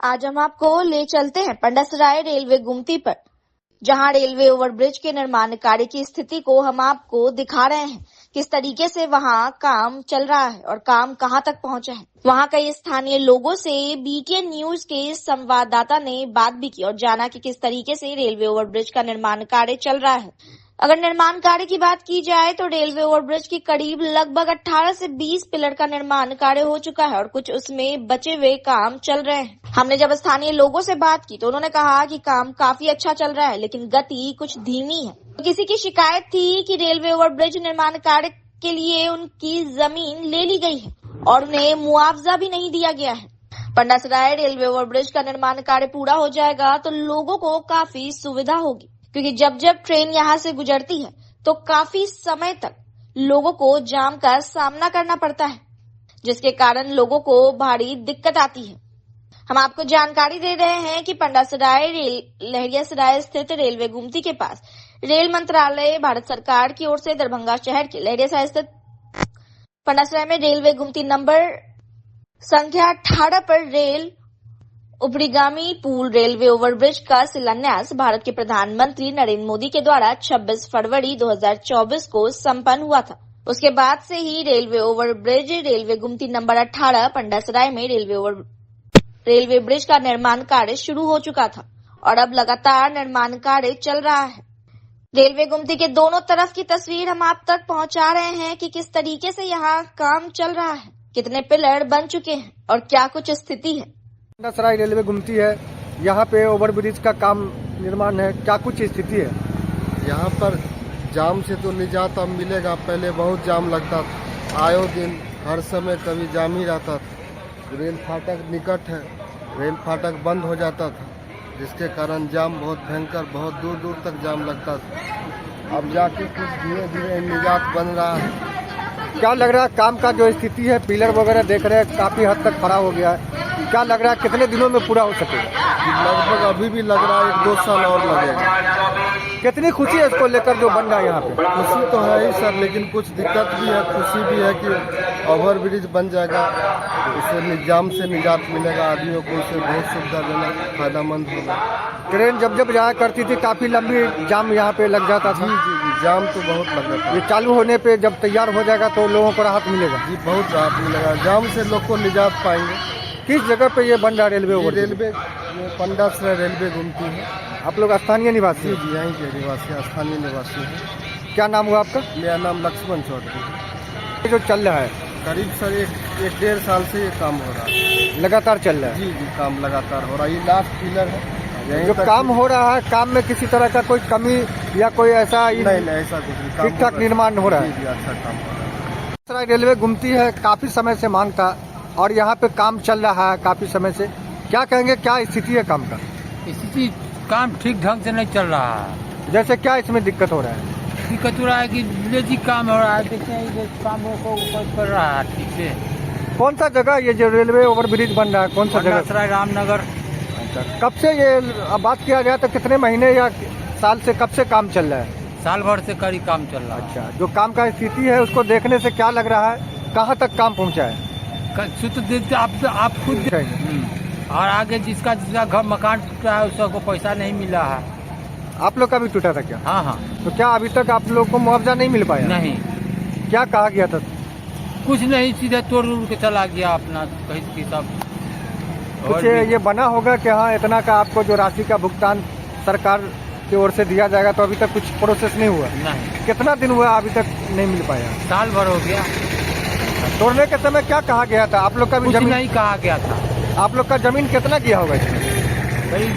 आज हम आपको ले चलते हैं पंडासराय रेलवे गुमती पर, जहां रेलवे ओवरब्रिज के निर्माण कार्य की स्थिति को हम आपको दिखा रहे हैं। किस तरीके से वहां काम चल रहा है और काम कहां तक पहुंचा है। वहां कई स्थानीय लोगों से बीटीएन न्यूज के संवाददाता ने बात भी की और जाना कि किस तरीके से रेलवे ओवरब्रिज का निर्माण कार्य चल रहा है। अगर निर्माण कार्य की बात की जाए तो रेलवे ओवरब्रिज की करीब लगभग 18 से 20 पिलर का निर्माण कार्य हो चुका है और कुछ उसमें बचे हुए काम चल रहे हैं। हमने जब स्थानीय लोगों से बात की तो उन्होंने कहा कि काम काफी अच्छा चल रहा है, लेकिन गति कुछ धीमी है। तो किसी की शिकायत थी कि रेलवे ओवरब्रिज निर्माण कार्य के लिए उनकी जमीन ले ली गई है और उन्हें मुआवजा भी नहीं दिया गया है। पंडासराय रेलवे ओवरब्रिज का निर्माण कार्य पूरा हो जाएगा तो लोगों को काफी सुविधा होगी, क्योंकि जब जब ट्रेन यहां से गुजरती है तो काफी समय तक लोगों को जाम का सामना करना पड़ता है, जिसके कारण लोगों को भारी दिक्कत आती है। हम आपको जानकारी दे रहे हैं कि पंडासराय लहरियासराय स्थित रेलवे गुमती के पास रेल मंत्रालय भारत सरकार की ओर से दरभंगा शहर के लहरियासराय स्थित पंडासराय में रेलवे गुमती नंबर संख्या 18 पर रेल उपरिगामी पूल रेलवे ओवरब्रिज का शिलान्यास भारत के प्रधानमंत्री नरेंद्र मोदी के द्वारा 26 फरवरी 2024 को संपन्न हुआ था। उसके बाद से ही railway overbridge railway गुमती number 18 Pandasarai में रेलवे ब्रिज का निर्माण कार्य शुरू हो चुका था और अब लगातार निर्माण कार्य चल रहा है। रेलवे गुमती के दोनों तरफ की तस्वीर हम आप तक पहुंचा रहे हैं कि किस तरीके से यहाँ काम चल रहा है, कितने पिलर बन चुके हैं और क्या कुछ स्थिति है। पंडासराय रेलवे गुमती है, यहाँ पे ओवरब्रिज का काम निर्माण है, क्या कुछ स्थिति है? यहाँ पर जाम से तो निजात अब मिलेगा। पहले बहुत जाम लगता था, आयो दिन हर समय कभी जाम ही रहता था। रेल फाटक निकट है, रेल फाटक बंद हो जाता था, जिसके कारण जाम बहुत भयंकर, बहुत दूर दूर तक जाम लगता था। अब जाके कुछ धीरे धीरे निजात बन रहा है। क्या लग रहा है काम का जो स्थिति है, पिलर वगैरह देख रहे हैं काफी हद तक खड़ा हो गया है, क्या लग रहा है कितने दिनों में पूरा हो सकेगा? लगभग अभी भी लग रहा है 1-2 साल और लगेगा। कितनी खुशी है इसको लेकर जो बन रहा है यहाँ पे? खुशी तो है ही सर, लेकिन कुछ दिक्कत भी है। खुशी भी है कि ओवरब्रिज बन जाएगा, इससे जाम से निजात मिलेगा आदमियों को, इससे बहुत सुविधाजनक फायदेमंद होगा। ट्रेन जब जब जाया करती थी काफी लंबी जाम यहाँ पे लग जाता था। जी, जाम तो बहुत लग जाता है। ये चालू होने पे जब तैयार हो जाएगा तो लोगों को राहत मिलेगा। जी, बहुत राहत मिलेगा, जाम से लोग को निजात पाएंगे। किस जगह पे ये बन रहा है railway overbridge? Railway Pandasarai railway गुमती है। आप लोग स्थानीय निवासी? जी, यहीं के निवासी, स्थानीय निवासी है। क्या नाम हुआ आपका? मेरा नाम लक्ष्मण चौधरी। जो चल रहा है करीब सर एक 1.5 साल से ये काम हो रहा है। लगातार चल रहा है? जी, काम लगातार हो रहा है। ये लास्ट पिलर है। जो काम हो रहा है, काम में किसी तरह का कोई कमी या कोई ऐसा? नहीं, ऐसा कुछ नहीं, ठीक ठाक निर्माण हो रहा है। जी, अच्छा काम हो रहा है। रेलवे गुमती है, काफी समय से मांग था और यहाँ पे काम चल रहा है काफी समय से। क्या कहेंगे, क्या स्थिति है काम का? स्थिति काम ठीक ढंग से नहीं चल रहा है। जैसे क्या इसमें दिक्कत हो रहा है? दिक्कत हो रहा है कि लेजी काम हो रहा है, देखते हैं ये कामों को कर रहा है ठीक से। कौन सा जगह ये जो रेलवे ओवरब्रिज बन रहा है, कौन सा जगह? पंडासराय रामनगर। अच्छा, कब से ये अब बात किया जाए तो कितने महीने या साल से कब से काम चल रहा है? साल भर से करीब काम चल रहा है। अच्छा, जो काम का स्थिति है उसको देखने से क्या लग रहा है, कहाँ तक काम पहुँचा है? सूत्र देते आप खुद और आगे जिसका घर मकान टूटा है उसको पैसा नहीं मिला है। आप लोग का भी टूटा था क्या? हाँ। तो क्या अभी तक आप लोग को मुआवजा नहीं मिल पाया? नहीं। क्या कहा गया था? कुछ नहीं, सीधे तोड़ के चला गया अपना कहीं की सब। कुछ ये बना होगा कि हाँ इतना का आपको जो राशि का भुगतान सरकार की ओर से दिया जाएगा, तो अभी तक कुछ प्रोसेस नहीं हुआ? नहीं। कितना दिन हुआ अभी तक नहीं मिल पाया? साल भर हो गया। तोड़ने के समय क्या कहा गया था? आप लोग का भी कुछ जमीन नहीं कहा गया था। आप लोग का जमीन कितना गया होगा इसमें? करीब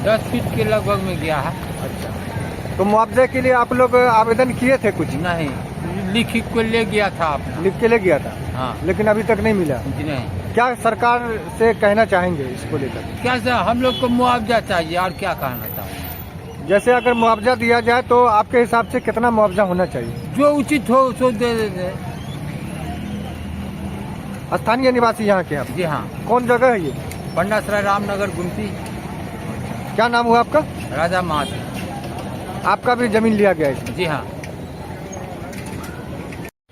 10 फीट के लगभग में गया है। अच्छा, तो मुआवजे के लिए आप लोग आवेदन किए थे? कुछ नहीं, लिख के ले गया था अपना। लिख के ले गया था? हाँ। लेकिन अभी तक नहीं मिला? नहीं। क्या सरकार से कहना चाहेंगे इसको लेकर? क्या सर, हम लोग को मुआवजा चाहिए और क्या कहना चाहिए। जैसे अगर मुआवजा दिया जाए तो आपके हिसाब से कितना मुआवजा होना चाहिए? जो उचित हो सो दे देते। स्थानीय निवासी यहाँ के आप? जी हाँ। कौन जगह है ये? पंडासराय रामनगर गुमती। क्या नाम हुआ आपका? राजा मात। आपका भी जमीन लिया गया है इसमें? जी हाँ।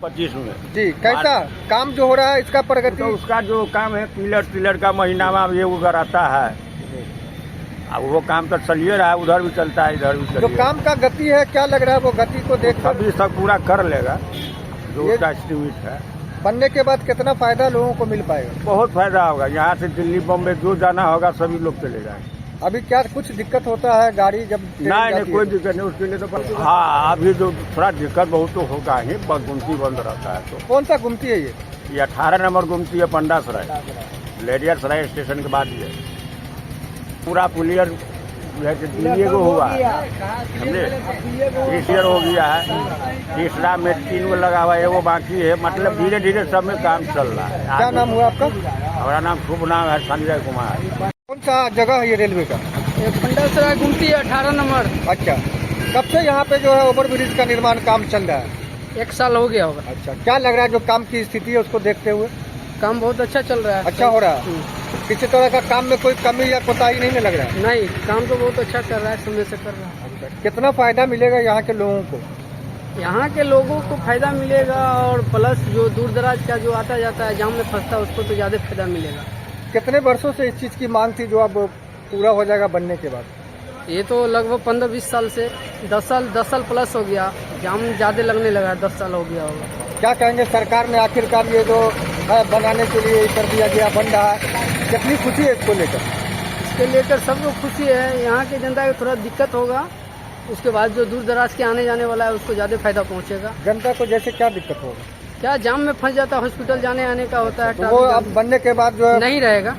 25 में। जी, कैसा काम जो हो रहा है इसका प्रगति? तो उसका जो काम है पिलर का महीना में ये उधर आता है, अब वो काम तो चलिए रहा है, उधर भी चलता है इधर भी जो चलिए। काम का गति है क्या लग रहा है वो गति को देख अभी तक पूरा कर लेगा जो ये- उसका एस्टिमेट है। बनने के बाद कितना फायदा लोगों को मिल पाएगा? बहुत फायदा होगा, यहाँ से दिल्ली बम्बई जो जाना होगा सभी लोग चले जाएंगे। अभी क्या कुछ दिक्कत होता है गाड़ी जब ट्रेन नहीं जाती कोई है? दिक्कत नहीं, उसके लिए तो हाँ अभी जो थोड़ा दिक्कत बहुत तो होगा ही, गुमती बंद रहता है। तो कौन सा गुमती है ये? 18 नंबर गुमती है पंडासराय, लेडिया सराय स्टेशन के बाद ये पूरा पुलियर दिल्ली को हुआ समझे, इस ईयर हो गया है, तीसरा में 3 गो लगा हुआ है, वो बाकी है। मतलब धीरे धीरे सब में काम चल रहा है। क्या नाम हुआ आपका? हमारा नाम शुभ नाम है संजय कुमार। कौन सा जगह है ये रेलवे का? पंडासराय गुमती 18 नंबर। अच्छा, कब से यहाँ पे जो है ओवर ब्रिज का निर्माण काम चल रहा है? 1 साल हो गया होगा। अच्छा, क्या लग रहा है जो काम की स्थिति है उसको देखते हुए? काम बहुत अच्छा चल रहा है। अच्छा हो रहा है? किसी तरह का काम में कोई कमी या कोताही नहीं लग रहा है? नहीं, काम तो बहुत अच्छा कर रहा है, समय से कर रहा है। कितना फायदा मिलेगा यहाँ के लोगों को? यहाँ के लोगों को फायदा मिलेगा और प्लस जो दूर दराज का जो आता जाता है जाम में फंसता है उसको तो ज्यादा फायदा मिलेगा। कितने वर्षों से इस चीज की मांग थी जो अब पूरा हो जाएगा बनने के बाद? ये तो लगभग 15-20 साल से 10 साल प्लस हो गया, जाम ज्यादा लगने लगा, 10 साल हो गया होगा। क्या कहेंगे सरकार ने आखिरकार ये जो है बनाने के लिए कर दिया गया, बन रहा है, कितनी खुशी है इसको लेकर? इसके लेकर सबको खुशी है। यहाँ की जनता को थोड़ा दिक्कत होगा, उसके बाद जो दूर दराज के आने जाने वाला है उसको ज्यादा फायदा पहुँचेगा। जनता को जैसे क्या दिक्कत होगा? क्या जाम में फंस जाता है, हॉस्पिटल जाने आने का होता है, तो वो अब बनने के बाद जो है नहीं रहेगा।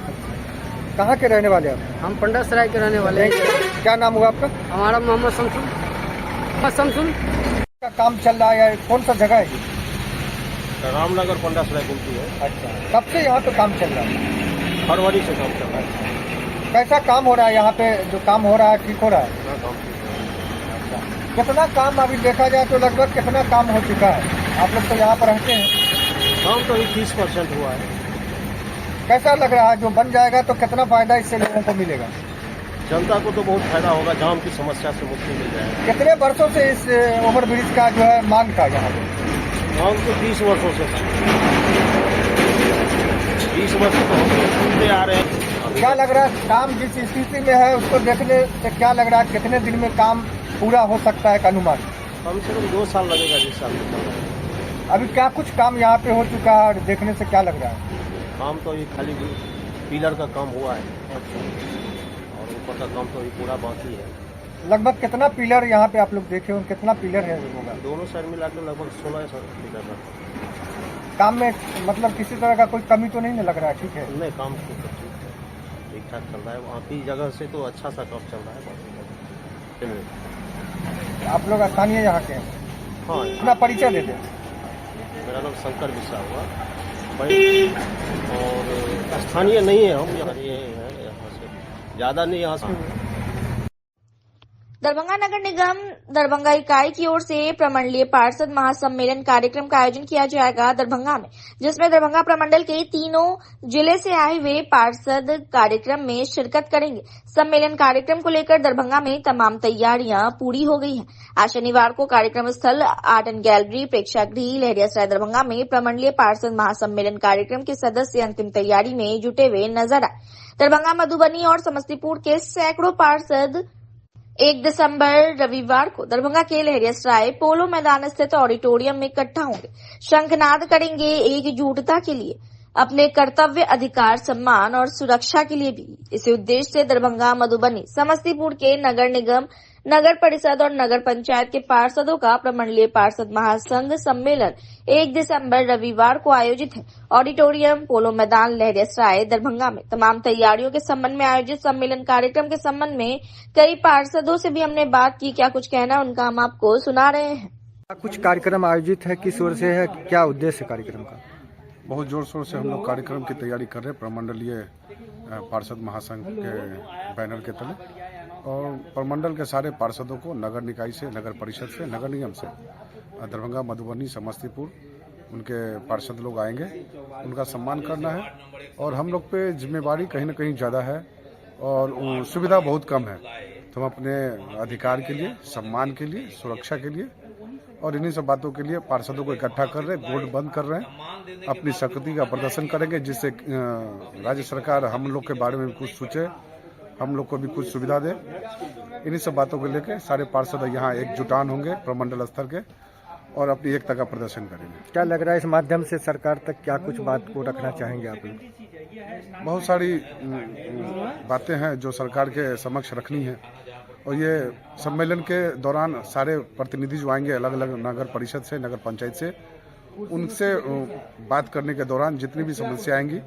कहाँ के रहने वाले आप? हम पंडासराय के रहने वाले हैं। क्या नाम हुआ आपका? हमारा मोहम्मद शमसुल। का काम चल रहा है, कौन सा जगह है? रामनगर पंडासराय गुमती है। अच्छा, कब से यहाँ पे काम चल रहा है? फरवरी से काम चल रहा है। कैसा काम हो रहा है यहाँ पे? जो काम हो रहा है ठीक हो रहा है? कितना काम अभी देखा जाए तो लगभग कितना काम हो चुका है? आप लोग तो यहाँ पर रहते हैं। काम तो 30% हुआ है। कैसा लग रहा है जो बन जाएगा तो कितना फायदा इससे लोगों को मिलेगा? जनता को तो बहुत फायदा होगा, जाम की समस्या से मुक्ति मिल जाएगी। कितने वर्षों से इस ओवर ब्रिज का जो है मांग था यहाँ पे? मांग तो 20 वर्षों से था, 20 वर्ष तो हम सुनते आ रहे हैं। क्या लग रहा है काम जिस स्थिति में है उसको देखने से क्या लग रहा है कितने दिन में काम पूरा हो सकता है का अनुमान? कम से कम 2 साल लगेगा, 20 साल में। अभी क्या कुछ काम यहाँ पे हो चुका है और देखने से क्या लग रहा है? काम तो ये खाली पिलर का काम हुआ है और ऊपर का काम तो ये पूरा बाकी है। लगभग कितना पिलर यहाँ पे आप लोग देखे हो, कितना पिलर है होगा? दोनों साइड मिलाकर लगभग 16 पिलर है। काम में मतलब किसी तरह का कोई कमी तो नहीं लग रहा है? ठीक है, नहीं काम तो ठीक ठाक चल रहा है, वहाँ की जगह से तो अच्छा सा काम चल रहा है। आप लोग स्थानीय यहाँ के हैं? हाँ, अपना परिचय दे दें। मेरा नाम शंकर मिश्रा हुआ और स्थानीय नहीं है, हम यहाँ से ज़्यादा नहीं यहाँ से। दरभंगा नगर निगम दरभंगा इकाई की ओर से प्रमंडलीय पार्षद महासम्मेलन कार्यक्रम का आयोजन किया जाएगा दरभंगा में, जिसमें दरभंगा प्रमंडल के तीनों जिले से आए हुए पार्षद कार्यक्रम में शिरकत करेंगे। सम्मेलन कार्यक्रम को लेकर दरभंगा में तमाम तैयारियां पूरी हो गई हैं। आज शनिवार को कार्यक्रम स्थल आर्ट एंड गैलरी प्रेक्षागृह लहरियासराय दरभंगा में प्रमंडलीय पार्षद महासम्मेलन कार्यक्रम के सदस्य अंतिम तैयारी में जुटे हुए नजर आए। दरभंगा, मधुबनी और समस्तीपुर के सैकड़ों पार्षद 1 दिसंबर रविवार को दरभंगा के लहरियासराय पोलो मैदान स्थित ऑडिटोरियम में इकट्ठा होंगे, शंखनाद करेंगे एकजुटता के लिए, अपने कर्तव्य, अधिकार, सम्मान और सुरक्षा के लिए भी। इसी उद्देश्य से दरभंगा, मधुबनी, समस्तीपुर के नगर निगम, नगर परिषद और नगर पंचायत के पार्षदों का प्रमंडलीय पार्षद महासंघ सम्मेलन 1 दिसंबर रविवार को आयोजित है। ऑडिटोरियम पोलो मैदान लहरियासराय दरभंगा में तमाम तैयारियों के संबंध में आयोजित सम्मेलन कार्यक्रम के संबंध में कई पार्षदों से भी हमने बात की। क्या कुछ कहना उनका हम आपको सुना रहे हैं। कुछ कार्यक्रम आयोजित है, किस ओर से है, क्या उद्देश्य कार्यक्रम का? बहुत जोर शोर से हम लोग कार्यक्रम की तैयारी कर रहे हैं प्रमंडलीय पार्षद महासंघ के बैनर के तले, और प्रमंडल के सारे पार्षदों को नगर निकाय से, नगर परिषद से, नगर निगम से, दरभंगा, मधुबनी, समस्तीपुर उनके पार्षद लोग आएंगे, उनका सम्मान करना है। और हम लोग पे जिम्मेवारी कहीं ना कहीं ज़्यादा है और सुविधा बहुत कम है, तो हम अपने अधिकार के लिए, सम्मान के लिए, सुरक्षा के लिए और इन्हीं सब बातों के लिए पार्षदों को इकट्ठा कर रहे हैं, वोट बंद कर रहे हैं, अपनी शक्ति का प्रदर्शन करेंगे, जिससे राज्य सरकार हम लोग के बारे में कुछ सोचे, हम लोग को भी कुछ सुविधा दे। इन्हीं सब बातों को लेकर सारे पार्षद यहाँ एकजुटान होंगे प्रमंडल स्तर के और अपनी एकता का प्रदर्शन करेंगे। क्या लग रहा है इस माध्यम से सरकार तक क्या कुछ बात को रखना चाहेंगे आप लोग? बहुत सारी बातें हैं जो सरकार के समक्ष रखनी है और ये सम्मेलन के दौरान सारे प्रतिनिधि जो आएंगे अलग अलग नगर परिषद से, नगर पंचायत से, उनसे बात करने के दौरान जितनी भी समस्या आएंगी,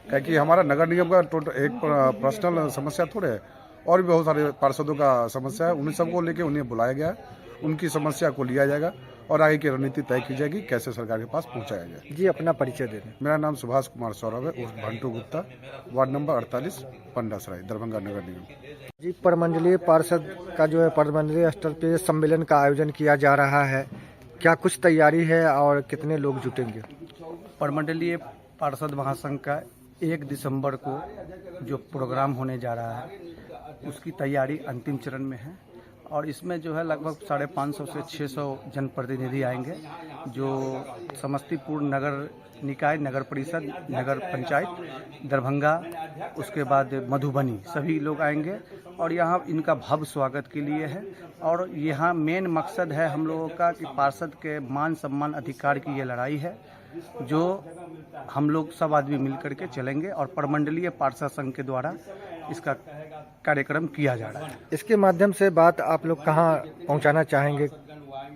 क्या कि हमारा नगर निगम का टोटल एक पर्सनल समस्या थोड़े है, और भी बहुत सारे पार्षदों का समस्या है, उन सबको लेके उन्हें बुलाया गया है, उनकी समस्या को लिया जाएगा और आगे की रणनीति तय की जाएगी कैसे सरकार के पास पहुंचाया जाए। जी, अपना परिचय दे दें। मेरा नाम सुभाष कुमार सौरभ है, उर्फ भंटू गुप्ता, वार्ड नंबर 48, पंडासराय, दरभंगा नगर निगम। जी, प्रमंडलीय पार्षद का जो है प्रमंडलीय स्तर पे सम्मेलन का आयोजन किया जा रहा है, क्या कुछ तैयारी है और कितने लोग जुटेंगे? प्रमंडलीय पार्षद महासंघ का 1 दिसंबर को जो प्रोग्राम होने जा रहा है उसकी तैयारी अंतिम चरण में है और इसमें जो है लगभग 550 से 600 जनप्रतिनिधि आएंगे, जो समस्तीपुर नगर निकाय, नगर परिषद, नगर पंचायत, दरभंगा, उसके बाद मधुबनी, सभी लोग आएंगे और यहाँ इनका भव्य स्वागत के लिए है। और यहाँ मेन मकसद है हम लोगों का कि पार्षद के मान सम्मान अधिकार की ये लड़ाई है, जो हम लोग सब आदमी मिल करके चलेंगे और प्रमंडलीय पार्षद संघ के द्वारा इसका कार्यक्रम किया जा रहा है। इसके माध्यम से बात आप लोग कहाँ पहुँचाना चाहेंगे?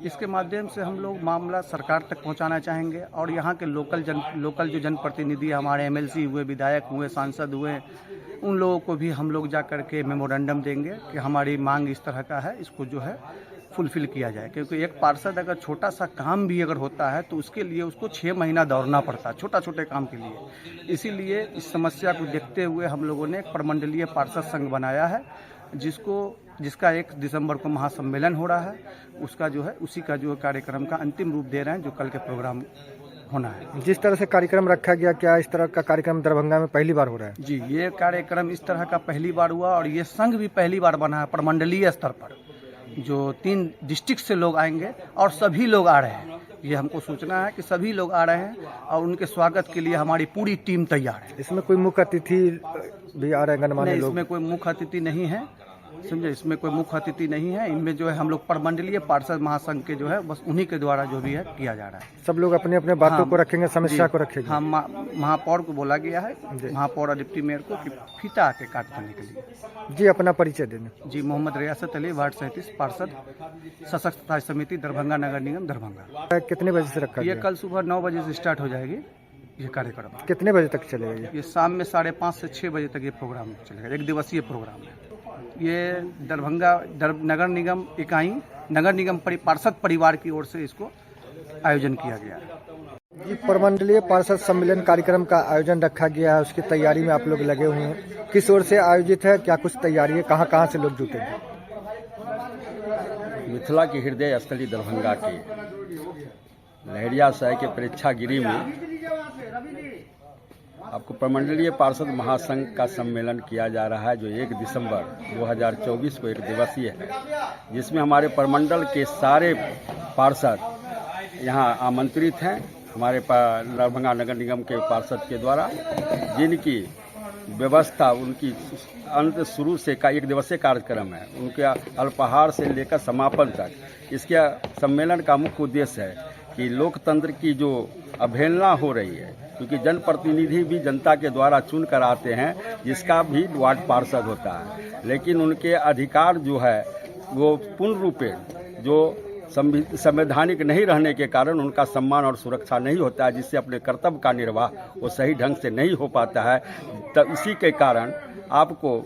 इसके माध्यम से हम लोग मामला सरकार तक पहुंचाना चाहेंगे और यहाँ के लोकल जो जनप्रतिनिधि हमारे MLC हुए, विधायक हुए, सांसद हुए, उन लोगों को भी हम लोग जा करके मेमोरेंडम देंगे कि हमारी मांग इस तरह का है, इसको जो है फुलफिल किया जाए। क्योंकि एक पार्षद अगर छोटा सा काम भी अगर होता है तो उसके लिए उसको 6 महीना दौड़ना पड़ता है, छोटे काम के लिए। इसीलिए इस समस्या को देखते हुए हम लोगों ने एक प्रमंडलीय पार्षद संघ बनाया है, जिसका 1 दिसंबर को महासम्मेलन हो रहा है। उसका जो है उसी का जो कार्यक्रम का अंतिम रूप दे रहे हैं, जो कल के प्रोग्राम होना है। जिस तरह से कार्यक्रम रखा गया, क्या इस तरह का कार्यक्रम दरभंगा में पहली बार हो रहा है? जी, ये कार्यक्रम इस तरह का पहली बार हुआ और ये संघ भी पहली बार बना है प्रमंडलीय स्तर पर, जो 3 डिस्ट्रिक्ट से लोग आएंगे और सभी लोग आ रहे हैं। ये हमको सूचना है कि सभी लोग आ रहे हैं और उनके स्वागत के लिए हमारी पूरी टीम तैयार है। इसमें कोई मुख्य अतिथि भी आ रहे हैं गणमान्य लोग? इसमें कोई मुख्य अतिथि नहीं है, समझे, इसमें कोई मुख्य अतिथि नहीं है। इनमें जो है हम लोग प्रमंडलीय पार्षद महासंघ के जो है बस उन्हीं के द्वारा जो भी है किया जा रहा है। सब लोग अपने अपने बातों को रखेंगे, समस्या को रखेंगे। हाँ, महापौर को बोला गया है, महापौर और डिप्टी मेयर को, कि फीता आके काट देने के लिए। जी, अपना परिचय देना। जी, मोहम्मद रियासत अली, वार्ड 37, पार्षद, सशक्त राज्य समिति, दरभंगा नगर निगम, दरभंगा। कितने बजे से रखा ये कल सुबह 9 बजे से स्टार्ट हो जाएगी ये कार्यक्रम। कितने बजे तक चलेगा ये? शाम में 5:30 से 6 बजे तक ये प्रोग्राम चलेगा। 1 दिवसीय प्रोग्राम है ये। दरभंगा नगर निगम इकाई, नगर निगम पार्षद परिवार की ओर से इसको आयोजन किया गया है। ये प्रमंडलीय पार्षद सम्मेलन कार्यक्रम का आयोजन रखा गया है, उसकी तैयारी में आप लोग लगे हुए हैं। किस ओर से आयोजित है, क्या कुछ तैयारी है, कहाँ से लोग जुटेंगे? मिथिला की हृदय स्थली दरभंगा के लहरियासराय के प्रेक्षागिरी में आपको प्रमंडलीय पार्षद महासंघ का सम्मेलन किया जा रहा है, जो 1 दिसंबर 2024 को 1 दिवसीय है, जिसमें हमारे प्रमंडल के सारे पार्षद यहाँ आमंत्रित हैं। हमारे दरभंगा नगर निगम के पार्षद के द्वारा, जिनकी व्यवस्था उनकी अंत शुरू से का 1 दिवसीय कार्यक्रम है, उनके अल्पाहार से लेकर समापन तक। इसके सम्मेलन का मुख्य उद्देश्य है कि लोकतंत्र की जो अवहेलना हो रही है, क्योंकि जनप्रतिनिधि भी जनता के द्वारा चुन कर आते हैं, जिसका भी वार्ड पार्षद होता है, लेकिन उनके अधिकार जो है वो पूर्ण रूपे जो संवैधानिक नहीं रहने के कारण उनका सम्मान और सुरक्षा नहीं होता है, जिससे अपने कर्तव्य का निर्वाह वो सही ढंग से नहीं हो पाता है। तब इसी के कारण आपको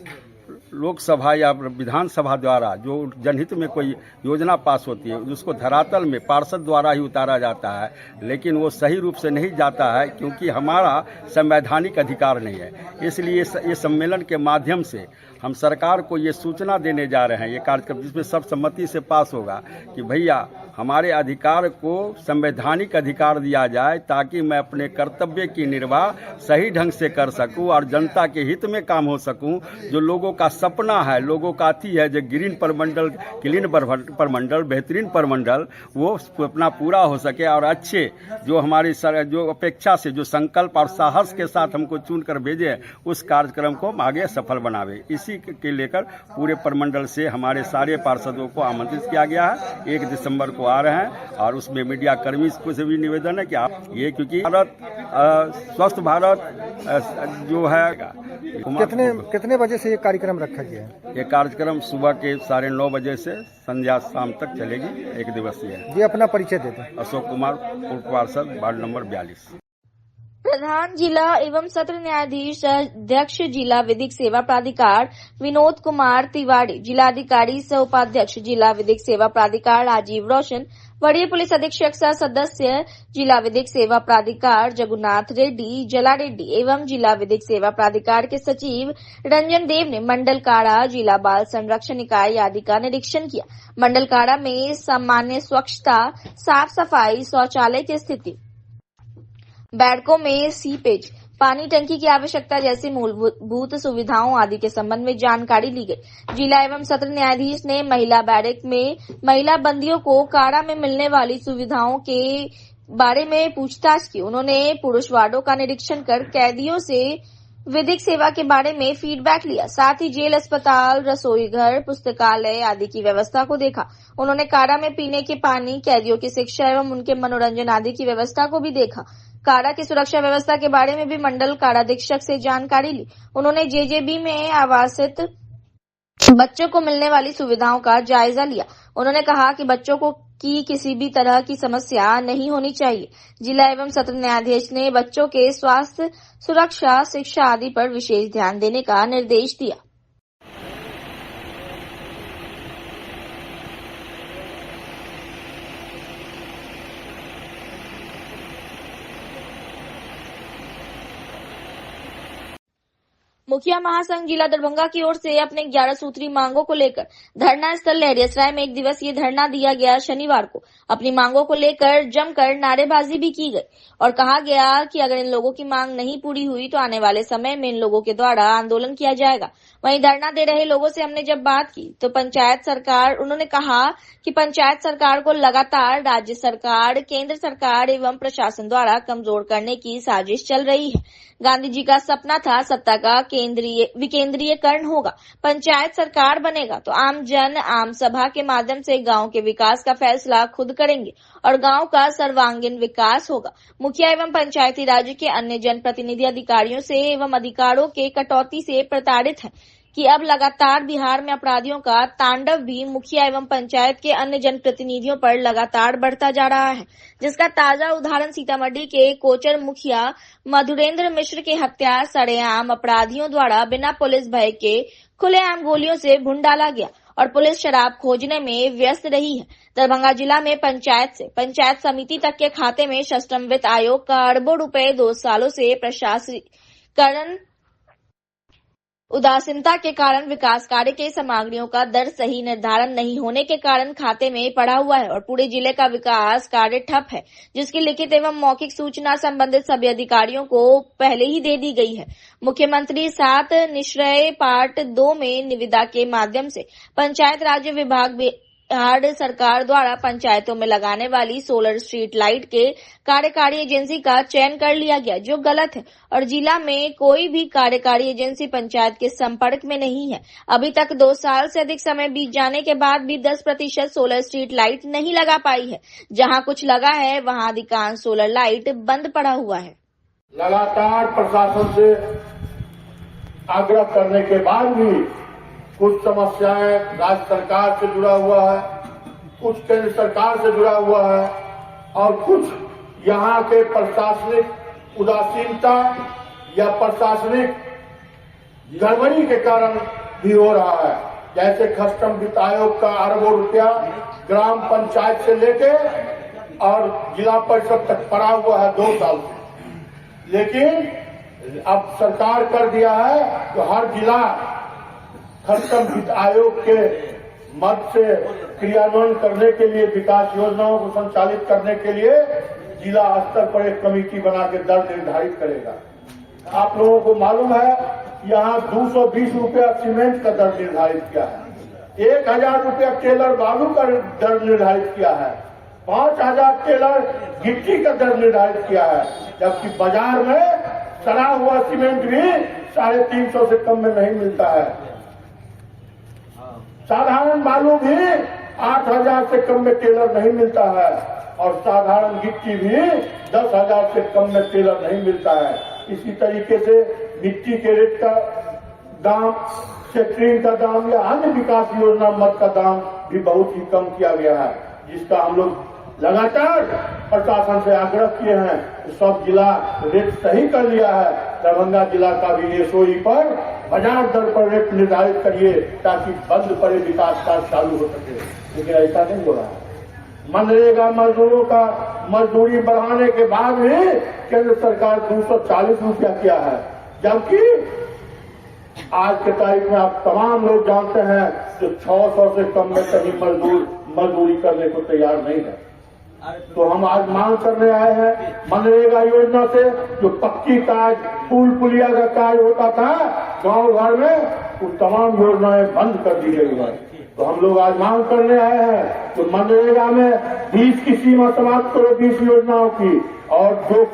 लोकसभा या विधानसभा द्वारा जो जनहित में कोई योजना पास होती है, उसको धरातल में पार्षद द्वारा ही उतारा जाता है, लेकिन वो सही रूप से नहीं जाता है, क्योंकि हमारा संवैधानिक अधिकार नहीं है। इसलिए ये सम्मेलन के माध्यम से हम सरकार को ये सूचना देने जा रहे हैं, ये कार्यक्रम जिसमें सर्वसम्मति से पास होगा कि भैया हमारे अधिकार को संवैधानिक अधिकार दिया जाए, ताकि मैं अपने कर्तव्य की निर्वाह सही ढंग से कर सकूं और जनता के हित में काम हो सकूं, जो लोगों का सपना है, लोगों का अथी है जो ग्रीन परमंडल, क्लीन परमंडल, बेहतरीन परमंडल वो अपना पूरा हो सके और अच्छे जो हमारी जो अपेक्षा से जो संकल्प और साहस के साथ हमको चुन कर भेजे उस कार्यक्रम को आगे सफल बनावे। इसी के लेकर पूरे परमंडल से हमारे सारे पार्षदों को आमंत्रित किया गया है। 1 दिसंबर को आ रहे हैं और उसमें मीडिया कर्मी को से भी निवेदन है कि आप ये, क्योंकि भारत स्वस्थ भारत जो है कितने बजे से ये कार्यक्रम रखा गया है? ये कार्यक्रम सुबह के 9:30 बजे से संध्या शाम तक चलेगी, 1 दिवसीय है। जी अपना परिचय देते हैं। अशोक कुमार, पूर्व पार्षद, वार्ड नंबर 42। प्रधान जिला एवं सत्र न्यायाधीश अध्यक्ष जिला विधिक सेवा प्राधिकार विनोद कुमार तिवारी, जिलाधिकारी सह उपाध्यक्ष जिला विधिक सेवा प्राधिकार राजीव रोशन, वरीय पुलिस अधीक्षक सह सदस्य जिला विधिक सेवा प्राधिकार जगन्नाथ रेड्डी जला रेड्डी एवं जिला विधिक सेवा प्राधिकार के सचिव रंजन देव ने मंडल काड़ा जिला बाल संरक्षण इकाई आदि का निरीक्षण किया। मंडल काड़ा में सामान्य स्वच्छता, साफ सफाई, शौचालय की स्थिति, बैठकों में सीपेज, पानी टंकी की आवश्यकता जैसी मूलभूत सुविधाओं आदि के संबंध में जानकारी ली गई। जिला एवं सत्र न्यायाधीश ने महिला बैरक में महिला बंदियों को काड़ा में मिलने वाली सुविधाओं के बारे में पूछताछ की। उन्होंने पुरुष वार्डों का निरीक्षण कर कैदियों से विधिक सेवा के बारे में फीडबैक लिया। साथ ही जेल, अस्पताल, रसोई घर, पुस्तकालय आदि की व्यवस्था को देखा। उन्होंने काड़ा में पीने के पानी, कैदियों की शिक्षा एवं उनके मनोरंजन आदि की व्यवस्था को भी देखा। काड़ा की सुरक्षा व्यवस्था के बारे में भी मंडल काराधीक्षक से जानकारी ली। उन्होंने जेजेबी में आवासित बच्चों को मिलने वाली सुविधाओं का जायजा लिया। उन्होंने कहा कि बच्चों को किसी भी तरह की समस्या नहीं होनी चाहिए। जिला एवं सत्र न्यायाधीश ने बच्चों के स्वास्थ्य, सुरक्षा, शिक्षा आदि पर विशेष ध्यान देने का निर्देश दिया। मुखिया महासंघ जिला दरभंगा की ओर से अपने 11 सूत्री मांगों को लेकर धरना स्थल लहरियासराय में 1 दिवसीय धरना दिया गया। शनिवार को अपनी मांगों को लेकर जमकर नारेबाजी भी की गई और कहा गया कि अगर इन लोगों की मांग नहीं पूरी हुई तो आने वाले समय में इन लोगों के द्वारा आंदोलन किया जाएगा। वहीं धरना दे रहे लोगों से हमने जब बात की तो उन्होंने कहा कि पंचायत सरकार को लगातार राज्य सरकार, केंद्र सरकार एवं प्रशासन द्वारा कमजोर करने की साजिश चल रही है। गांधी जी का सपना था सत्ता का विकेंद्रीयकरण होगा, पंचायत सरकार बनेगा तो आम जन आम सभा के माध्यम से गांव के विकास का फैसला खुद करेंगे और गांव का सर्वांगीण विकास होगा। मुखिया एवं पंचायती राज के अन्य जनप्रतिनिधि अधिकारियों से एवं अधिकारों के कटौती से प्रताड़ित हैं कि अब लगातार बिहार में अपराधियों का तांडव भी मुखिया एवं पंचायत के अन्य जनप्रतिनिधियों पर लगातार बढ़ता जा रहा है, जिसका ताजा उदाहरण सीतामढ़ी के कोचर मुखिया मधुरेंद्र मिश्र की हत्या सरेआम अपराधियों द्वारा बिना पुलिस भय के खुलेआम गोलियों से भून डाला गया और पुलिस शराब खोजने में व्यस्त रही है। दरभंगा जिला में पंचायत से पंचायत समिति तक के खाते में सष्टम वित्त आयोग का अरबों रुपए 2 सालों से प्रशासकीकरण उदासीनता के कारण विकास कार्य के सामग्रियों का दर सही निर्धारण नहीं होने के कारण खाते में पड़ा हुआ है और पूरे जिले का विकास कार्य ठप है, जिसकी लिखित एवं मौखिक सूचना संबंधित सभी अधिकारियों को पहले ही दे दी गई है। मुख्यमंत्री 7 निश्चय पार्ट 2 में निविदा के माध्यम से पंचायत राज्य विभाग बिहार सरकार द्वारा पंचायतों में लगाने वाली सोलर स्ट्रीट लाइट के कार्यकारी एजेंसी का चयन कर लिया गया, जो गलत है और जिला में कोई भी कार्यकारी एजेंसी पंचायत के संपर्क में नहीं है। अभी तक 2 साल से अधिक समय बीत जाने के बाद भी 10% सोलर स्ट्रीट लाइट नहीं लगा पाई है। जहां कुछ लगा है वहां अधिकांश सोलर लाइट बंद पड़ा हुआ है। लगातार प्रशासन से आग्रह करने के बाद भी कुछ समस्याएं राज्य सरकार से जुड़ा हुआ है, कुछ केंद्र सरकार से जुड़ा हुआ है और कुछ यहाँ के प्रशासनिक उदासीनता या प्रशासनिक गड़बड़ी के कारण भी हो रहा है। जैसे कस्टम वित्त आयोग का अरबों रुपया ग्राम पंचायत से लेके और जिला परिषद तक पड़ा हुआ है 2 साल से, लेकिन अब सरकार कर दिया है तो हर जिला कस्टम वित्त आयोग के मद से क्रियान्वयन करने के लिए, विकास योजनाओं को संचालित करने के लिए जिला स्तर पर एक कमेटी बना के दर निर्धारित करेगा। आप लोगों को मालूम है यहाँ 220 रुपया सीमेंट का दर निर्धारित किया है, 1000 रुपया टेलर बालू का दर निर्धारित किया है, 5000 टेलर गिट्टी का दर निर्धारित किया है, जबकि बाजार में सड़ा हुआ सीमेंट भी 350 से कम में नहीं मिलता है। साधारण बालू भी 8000 से कम में टेलर नहीं मिलता है और साधारण गिट्टी भी 10,000 से कम में टेलर नहीं मिलता है। इसी तरीके से मिट्टी के रेट का दाम, सेक्टरिंग का दाम या अन्य विकास योजना मद का दाम भी बहुत ही कम किया गया है, जिसका हम लोग लगातार प्रशासन से आग्रह किए हैं कि सब जिला रेट सही कर लिया है। दरभंगा जिला का भी एसओई पर बाजार दर पर रेट निर्धारित करिए ताकि बंद पड़े विकास कार्य चालू हो सके, लेकिन ऐसा नहीं हो रहा है। मनरेगा मजदूरों का मजदूरी बढ़ाने के बाद भी केंद्र सरकार 240 रुपया किया है, जबकि आज के तारीख में आप तमाम लोग जानते हैं कि 600 से कम में कहीं मजदूरी करने को तैयार नहीं है। तो हम आज मांग करने आए हैं मनरेगा योजना से जो पक्की कार्य, पुल पुलिया का कार्य होता था गांव घर में, वो तमाम योजनाएं बंद कर दी गई है। तो हम लोग आज मांग करने आए हैं तो मनरेगा में 20 की सीमा समाप्त करो 20 योजनाओं की, और जो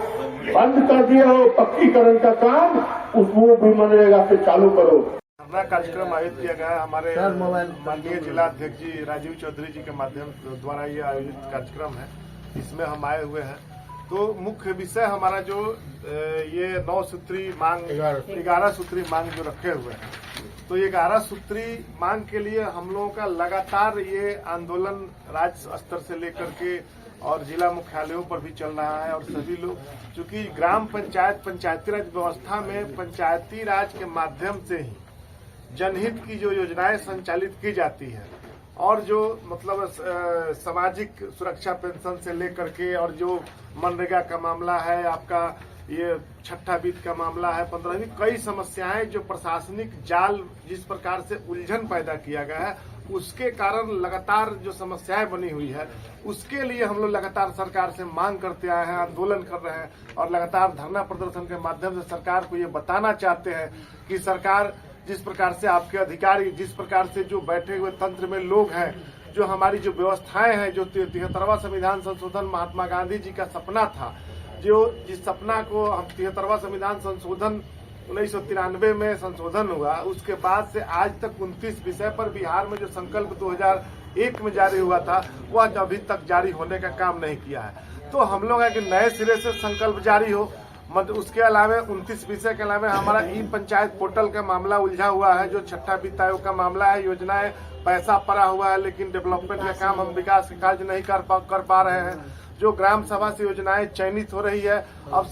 बंद कर दिए हो पक्कीकरण का काम उसको भी मनरेगा से चालू करो। धरना कार्यक्रम आयोजित किया गया है हमारे माननीय जिला अध्यक्ष जी राजीव चौधरी जी के माध्यम द्वारा ये आयोजित कार्यक्रम है। इसमें हम आए हुए हैं। तो मुख्य विषय हमारा जो ये 9 सूत्री मांग, 11 सूत्री मांग जो रखे हुए हैं, तो ये 11 सूत्री मांग के लिए हम लोगों का लगातार ये आंदोलन राज्य स्तर से लेकर के और जिला मुख्यालयों पर भी चल रहा है। और सभी लोग, चूंकि ग्राम पंचायत पंचायती राज व्यवस्था में पंचायती राज के माध्यम से ही जनहित की जो योजनाएं संचालित की जाती है और जो मतलब सामाजिक सुरक्षा पेंशन से लेकर के और जो मनरेगा का मामला है, आपका ये छठा वित्त का मामला है, 15वीं, कई समस्याएं जो प्रशासनिक जाल जिस प्रकार से उलझन पैदा किया गया है उसके कारण लगातार जो समस्याएं बनी हुई है, उसके लिए हम लोग लगातार सरकार से मांग करते आए हैं, आंदोलन कर रहे हैं और लगातार धरना प्रदर्शन के माध्यम से सरकार को ये बताना चाहते हैं कि सरकार जिस प्रकार से आपके अधिकारी, जिस प्रकार से जो बैठे हुए तंत्र में लोग हैं, जो हमारी जो व्यवस्थाएं हैं, जो 73वां संविधान संशोधन महात्मा गांधी जी का सपना था, जो जिस सपना को हम 73वां संविधान संशोधन 1993 में संशोधन हुआ, उसके बाद से आज तक 29 विषय पर बिहार में जो संकल्प 2001 में जारी हुआ था वह अभी तक जारी होने का काम नहीं किया है। तो हम लोग है कि नए सिरे से संकल्प जारी हो। उसके अलावा 29 विषय के अलावा हमारा ई पंचायत पोर्टल का मामला उलझा हुआ है, जो छठा वित्त आयोग का मामला है, योजनाएं पैसा पड़ा हुआ है लेकिन डेवलपमेंट का काम, हम विकास के कार्य नहीं कर पा रहे हैं। जो ग्राम सभा से योजनाएं चयनित हो रही है, अब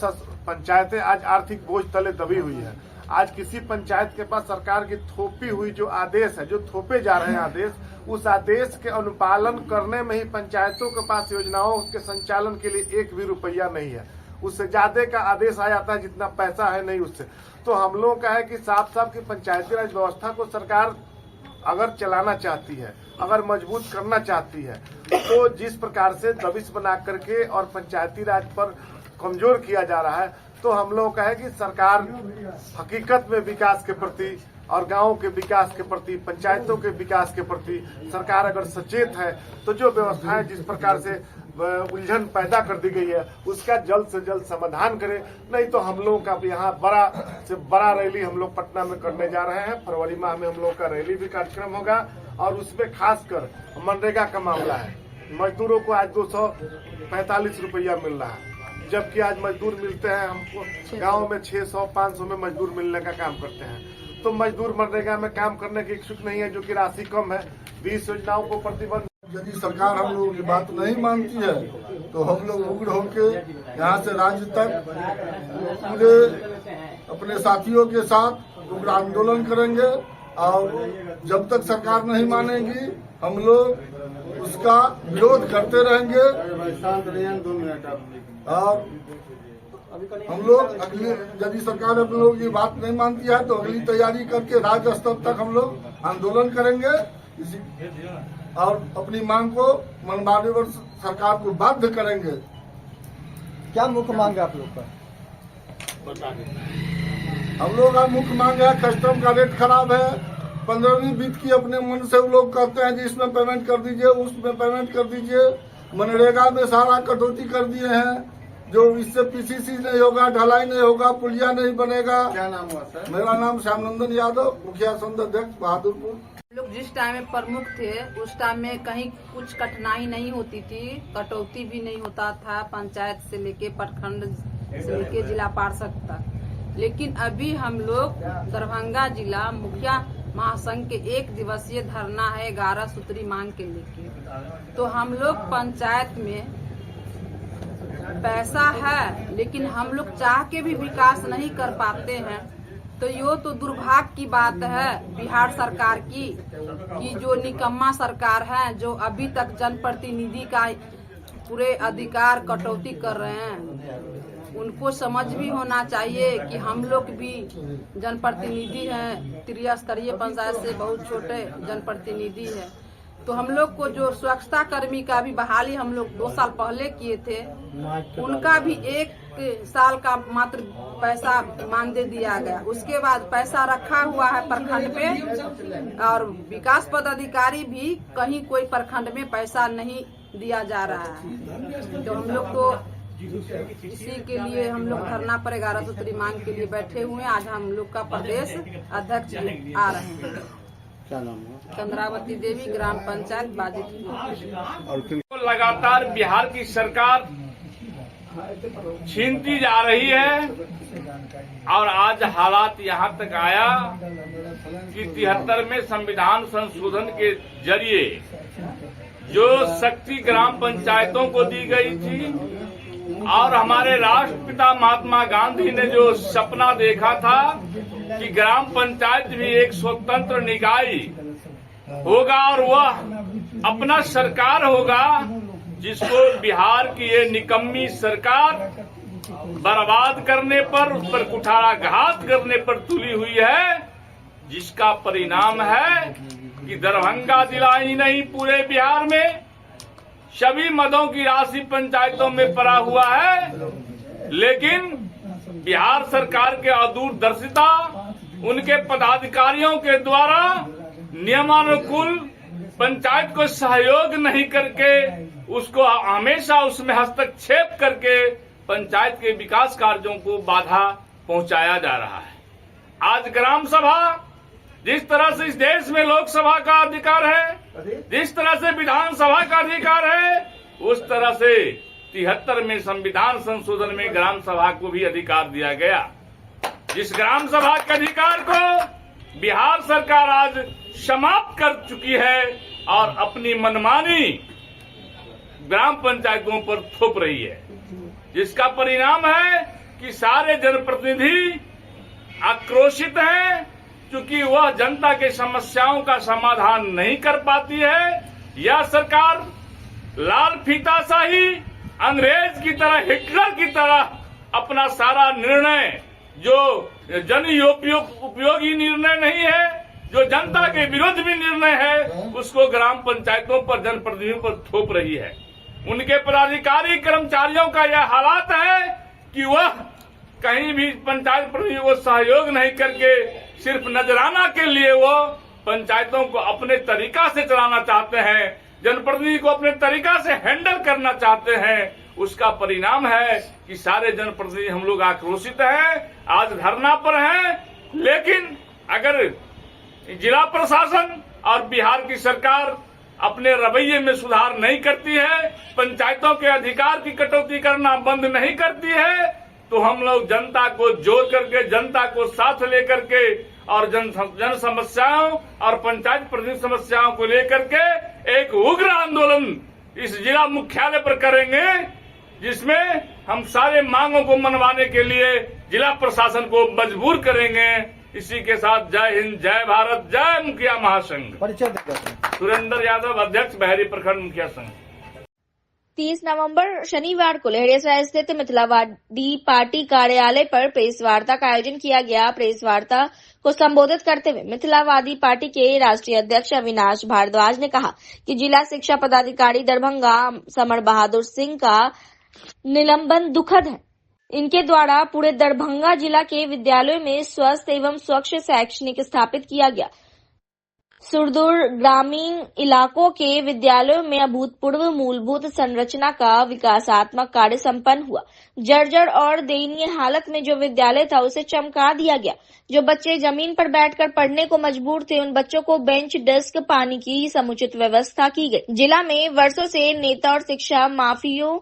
पंचायतें आज आर्थिक बोझ तले दबी हुई है। आज किसी पंचायत के पास सरकार की थोपी हुई जो आदेश है, जो थोपे जा रहे हैं आदेश, उस आदेश के अनुपालन करने में ही पंचायतों के पास योजनाओं के संचालन के लिए 1 भी रुपया नहीं है। उससे ज्यादा का आदेश आ जाता है जितना पैसा है नहीं उससे। तो हम लोगों का है कि साफ साफ की पंचायती राज व्यवस्था को सरकार अगर चलाना चाहती है, अगर मजबूत करना चाहती है, तो जिस प्रकार से दबिश बना करके और पंचायती राज पर कमजोर किया जा रहा है, तो हम लोगों का है कि सरकार हकीकत में विकास के प्रति और गांवों के विकास के प्रति, पंचायतों के विकास के प्रति सरकार अगर सचेत है तो जो व्यवस्थाएं जिस प्रकार से उलझन पैदा कर दी गई है उसका जल्द से जल्द समाधान करे। नहीं तो हम लोगों का यहाँ बड़ा से बड़ा रैली हम लोग पटना में करने जा रहे हैं। फरवरी माह में हम लोग का रैली भी कार्यक्रम होगा और उसमें खासकर मनरेगा का मामला है। मजदूरों को आज 245 रुपया मिल रहा है, जबकि आज मजदूर मिलते हैं हमको गाँव में 600-500 में मजदूर मिलने का काम करते हैं। तो मजदूर मनरेगा में काम करने के इच्छुक नहीं है, जो कि राशि कम है। 20 योजनाओं को प्रतिबंध, यदि सरकार हम लोगों की बात नहीं मानती है तो हम लोग उग्र होकर यहाँ से राज्य तक पूरे अपने साथियों के साथ उग्र आंदोलन करेंगे और जब तक सरकार नहीं मानेगी हम लोग उसका विरोध करते रहेंगे। और हम लोग अगली, यदि सरकार हम लोगों की बात नहीं मानती है तो अगली तैयारी करके राज्य स्तर तक हम लोग आंदोलन करेंगे और अपनी मांग को मनमाने पर सरकार को बाध्य करेंगे। क्या मुख्य मांग है आप लोग का? हम लोग का मुख्य मांग है, कस्टम का रेट खराब है। 15वीं बीत की अपने मन से वो लोग कहते हैं जी इसमें पेमेंट कर दीजिए, उसमें पेमेंट कर दीजिए। मनरेगा में सारा कटौती कर दिए हैं, जो इससे पीसीसी नहीं होगा, ढलाई नहीं होगा, पुलिया नहीं बनेगा। क्या नाम हुआ सर? मेरा नाम श्यामनंदन यादव, मुखिया संघ अध्यक्ष बहादुरपुर। लोग जिस टाइम में प्रमुख थे उस टाइम में कहीं कुछ कठिनाई नहीं होती थी, कटौती भी नहीं होता था, पंचायत से लेके प्रखंड से लेके जिला पार्षद तक। लेकिन अभी हम लोग दरभंगा जिला मुखिया महासंघ के 1 दिवसीय धरना है 11 सूत्री मांग के लेके। तो हम लोग पंचायत में पैसा है लेकिन हम लोग चाह के भी विकास नहीं कर पाते हैं। तो यो तो दुर्भाग्य की बात है बिहार सरकार की कि जो निकम्मा सरकार है, जो अभी तक जनप्रतिनिधि का पूरे अधिकार कटौती कर रहे हैं। उनको समझ भी होना चाहिए कि हम लोग भी जनप्रतिनिधि हैं, त्रिस्तरीय पंचायत से बहुत छोटे जनप्रतिनिधि है। तो हम लोग को जो स्वच्छता कर्मी का भी बहाली हम लोग 2 साल पहले किए थे, उनका भी 1 साल का मात्र पैसा मानदेय दिया गया। उसके बाद पैसा रखा हुआ है प्रखंड पे, और विकास पदाधिकारी भी कहीं कोई प्रखंड में पैसा नहीं दिया जा रहा है। तो हम लोग को इसी के लिए हम लोग धरना पर 11 सूत्री मांग के लिए बैठे हुए हैं। आज हम लोग का प्रदेश अध्यक्ष आ रहे हैं। क्या नाम है? चंद्रावती देवी, ग्राम पंचायत बाजितपुर। लगातार बिहार की सरकार छीनती जा रही है और आज हालात यहाँ तक आया कि 73 में संविधान संशोधन के जरिए जो शक्ति ग्राम पंचायतों को दी गई थी और हमारे राष्ट्रपिता महात्मा गांधी ने जो सपना देखा था कि ग्राम पंचायत भी एक स्वतंत्र निकाय होगा और वह अपना सरकार होगा, जिसको बिहार की ये निकम्मी सरकार बर्बाद करने पर, उस पर कुठाराघात करने पर तुली हुई है, जिसका परिणाम है कि दरभंगा जिला ही नहीं पूरे बिहार में सभी मदों की राशि पंचायतों में पड़ा हुआ है। लेकिन बिहार सरकार के अदूरदर्शिता, उनके पदाधिकारियों के द्वारा नियमानुकूल पंचायत को सहयोग नहीं करके, उसको हमेशा उसमें हस्तक्षेप करके पंचायत के विकास कार्यों को बाधा पहुंचाया जा रहा है। आज ग्राम सभा जिस तरह से इस देश में लोकसभा का अधिकार है, जिस तरह से विधानसभा का अधिकार है, उस तरह से 73 में संविधान संशोधन में ग्राम सभा को भी अधिकार दिया गया। जिस ग्राम सभा के अधिकार को बिहार सरकार आज समाप्त कर चुकी है और अपनी मनमानी ग्राम पंचायतों पर थोप रही है, जिसका परिणाम है कि सारे जनप्रतिनिधि आक्रोशित हैं, क्योंकि वह जनता के समस्याओं का समाधान नहीं कर पाती है। यह सरकार लाल फीताशाही, अंग्रेज की तरह, हिटलर की तरह अपना सारा निर्णय जो जन उपयोगी निर्णय नहीं है, जो जनता के विरुद्ध भी निर्णय है, उसको ग्राम पंचायतों पर, जनप्रतिनिधियों पर थोप रही है। उनके पदाधिकारी कर्मचारियों का यह हालात है कि वह कहीं भी पंचायत प्रतिनिधियों को सहयोग नहीं करके सिर्फ नजराना के लिए वो पंचायतों को अपने तरीका से चलाना चाहते हैं, जनप्रतिनिधि को अपने तरीका से हैंडल करना चाहते हैं। उसका परिणाम है कि सारे जनप्रतिनिधि हम लोग आक्रोशित हैं, आज धरना पर हैं। लेकिन अगर जिला प्रशासन और बिहार की सरकार अपने रवैये में सुधार नहीं करती है, पंचायतों के अधिकार की कटौती करना बंद नहीं करती है, तो हम लोग जनता को जोड़ करके, जनता को साथ लेकर के और जन समस्याओं और पंचायत प्रतिनिधि समस्याओं को लेकर के एक उग्र आंदोलन इस जिला मुख्यालय पर करेंगे, जिसमें हम सारे मांगों को मनवाने के लिए जिला प्रशासन को मजबूर करेंगे। इसी के साथ जय हिंद, जय भारत, जय मुखिया महासंघ। सुरेंद्र यादव, अध्यक्ष बहरी प्रखंड मुखिया संघ। 30 नवंबर शनिवार को लहरियासराय स्थित मिथिलावादी पार्टी कार्यालय पर प्रेस वार्ता का आयोजन किया गया। प्रेस वार्ता को संबोधित करते हुए मिथिलावादी पार्टी के राष्ट्रीय अध्यक्ष अविनाश भारद्वाज ने कहा कि जिला शिक्षा पदाधिकारी दरभंगा समर बहादुर सिंह का निलंबन दुखद है। इनके द्वारा पूरे दरभंगा जिला के विद्यालयों में स्वस्थ एवं स्वच्छ शैक्षणिक स्थापित किया गया। सुदूर ग्रामीण इलाकों के विद्यालयों में अभूतपूर्व मूलभूत संरचना का विकासात्मक कार्य संपन्न हुआ। जर्जर और दयनीय हालत में जो विद्यालय था उसे चमका दिया गया। जो बच्चे जमीन पर बैठकर पढ़ने को मजबूर थे उन बच्चों को बेंच, डेस्क, पानी की समुचित व्यवस्था की गई। जिला में वर्षों से नेता और शिक्षा माफियों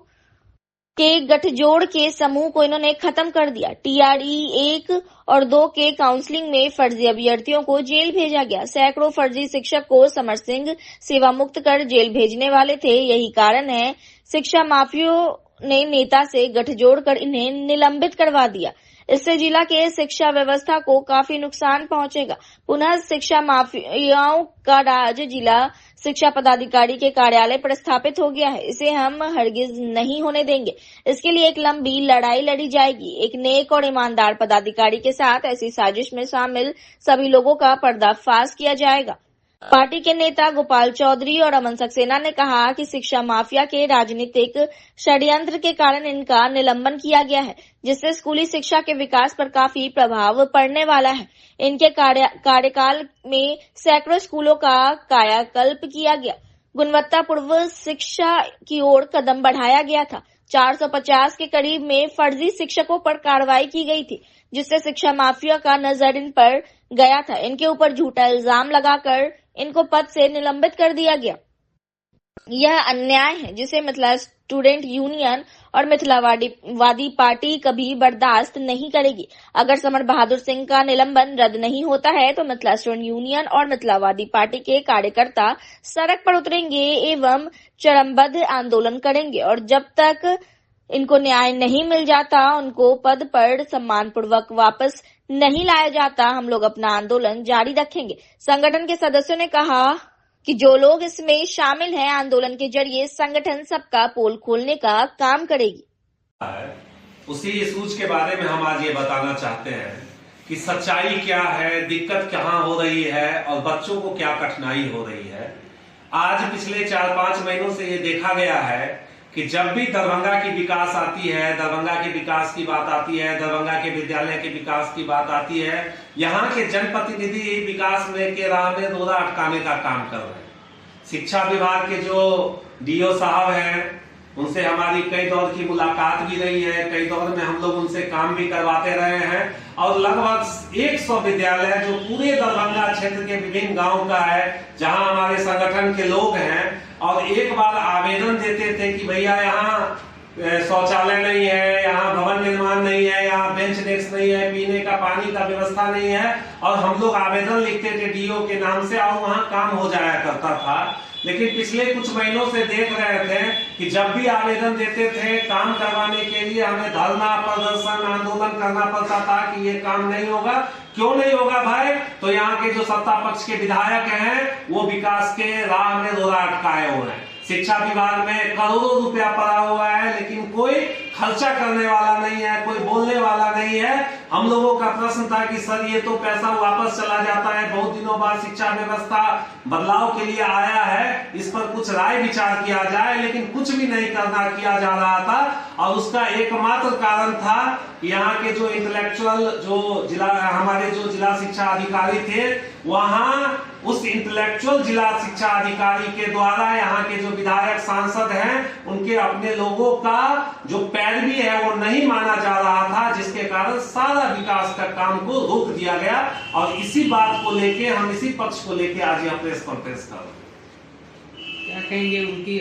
के गठजोड़ के समूह को इन्होंने खत्म कर दिया। TRE 1 और 2 के काउंसलिंग में फर्जी अभ्यर्थियों को जेल भेजा गया। सैकड़ों फर्जी शिक्षक को समर सिंह सेवा मुक्त कर जेल भेजने वाले थे। यही कारण है शिक्षा माफियों ने नेता से गठजोड़ कर इन्हें निलंबित करवा दिया। इससे जिला के शिक्षा व्यवस्था को काफी नुकसान पहुंचेगा। पुनः शिक्षा माफियाओं का राज जिला शिक्षा पदाधिकारी के कार्यालय पर स्थापित हो गया है। इसे हम हरगिज नहीं होने देंगे। इसके लिए एक लंबी लड़ाई लड़ी जाएगी। एक नेक और ईमानदार पदाधिकारी के साथ ऐसी साजिश में शामिल सभी लोगों का पर्दाफाश किया जाएगा। पार्टी के नेता गोपाल चौधरी और अमन सक्सेना ने कहा कि शिक्षा माफिया के राजनीतिक षड्यंत्र के कारण इनका निलंबन किया गया है, जिससे स्कूली शिक्षा के विकास पर काफी प्रभाव पड़ने वाला है। इनके कार्यकाल में सैकड़ों स्कूलों का कायाकल्प किया गया। गुणवत्तापूर्ण शिक्षा की ओर कदम बढ़ाया गया था। 450 के करीब में फर्जी शिक्षकों पर कार्रवाई की गई थी, जिससे शिक्षा माफिया का नजर इन पर गया था। इनके ऊपर झूठा इल्जाम लगाकर इनको पद से निलंबित कर दिया गया। यह अन्याय है जिसे मिथिला स्टूडेंट यूनियन और मिथिलावादी पार्टी कभी बर्दाश्त नहीं करेगी। अगर समर बहादुर सिंह का निलंबन रद्द नहीं होता है तो मिथिला स्टूडेंट यूनियन और मिथिलावादी पार्टी के कार्यकर्ता सड़क पर उतरेंगे एवं चरमबद्ध आंदोलन करेंगे और जब तक इनको न्याय नहीं मिल जाता, उनको पद पर सम्मानपूर्वक वापस नहीं लाया जाता, हम लोग अपना आंदोलन जारी रखेंगे। संगठन के सदस्यों ने कहा कि जो लोग इसमें शामिल हैं, आंदोलन के जरिए संगठन सबका पोल खोलने का काम करेगी। उसी सूझ के बारे में हम आज ये बताना चाहते हैं कि सच्चाई क्या है, दिक्कत कहाँ हो रही है और बच्चों को क्या कठिनाई हो रही है। आज पिछले 4-5 महीनों से ये देखा गया है कि जब भी दरभंगा की विकास आती है, दरभंगा के विकास की बात आती है, दरभंगा के विद्यालय के विकास की बात आती है, यहाँ के जनप्रतिनिधि विकास में के राह में रोड़ा अटकाने का काम कर रहे हैं। शिक्षा विभाग के जो DO साहब हैं, उनसे हमारी कई दौर की मुलाकात भी रही है। कई दौर में हम लोग उनसे काम भी करवाते रहे हैं और लगभग 100 विद्यालय जो पूरे दरभंगा क्षेत्र के विभिन्न गांव का है, जहां हमारे संगठन के लोग हैं, और एक बार आवेदन देते थे कि भैया यहाँ शौचालय नहीं है, यहाँ भवन निर्माण नहीं है, यहाँ बेंच डेस्क नहीं है, पीने का पानी का व्यवस्था नहीं है, और हम लोग आवेदन लिखते थे DO के नाम से और वहाँ काम हो जाया करता था। लेकिन पिछले कुछ महीनों से देख रहे थे कि जब भी आवेदन देते थे काम करवाने के लिए, हमें धरना, प्रदर्शन, आंदोलन करना पड़ता था कि ये काम नहीं होगा। क्यों नहीं होगा भाई? तो यहाँ के जो सत्ता पक्ष के विधायक हैं वो विकास के राह में रोड़ा अटकाए हुए हैं। शिक्षा विभाग में करोड़ों रुपया पड़ा हुआ है, लेकिन कोई खर्चा करने वाला नहीं है, कोई बोलने वाला नहीं है। हम लोगों का प्रश्न था कि सर ये तो पैसा वापस चला जाता है, बहुत दिनों बाद शिक्षा व्यवस्था बदलाव के लिए आया है, इस पर कुछ राय विचार किया जाए, लेकिन कुछ भी नहीं किया जा रहा था। और उसका एकमात्र कारण था यहाँ के जो इंटेलेक्चुअल हमारे जो जिला शिक्षा अधिकारी थे, वहां उस इंटेलेक्चुअल जिला शिक्षा अधिकारी के द्वारा यहाँ के जो विधायक सांसद हैं, उनके अपने लोगों का जो पैरवी है वो नहीं माना जा रहा था, जिसके कारण सारा विकास का काम को रोक दिया गया। और इसी बात को लेके हम इसी पक्ष को लेके आज यहाँ प्रेस कॉन्फ्रेंस कर रहे हैं। क्या कहेंगे? उनकी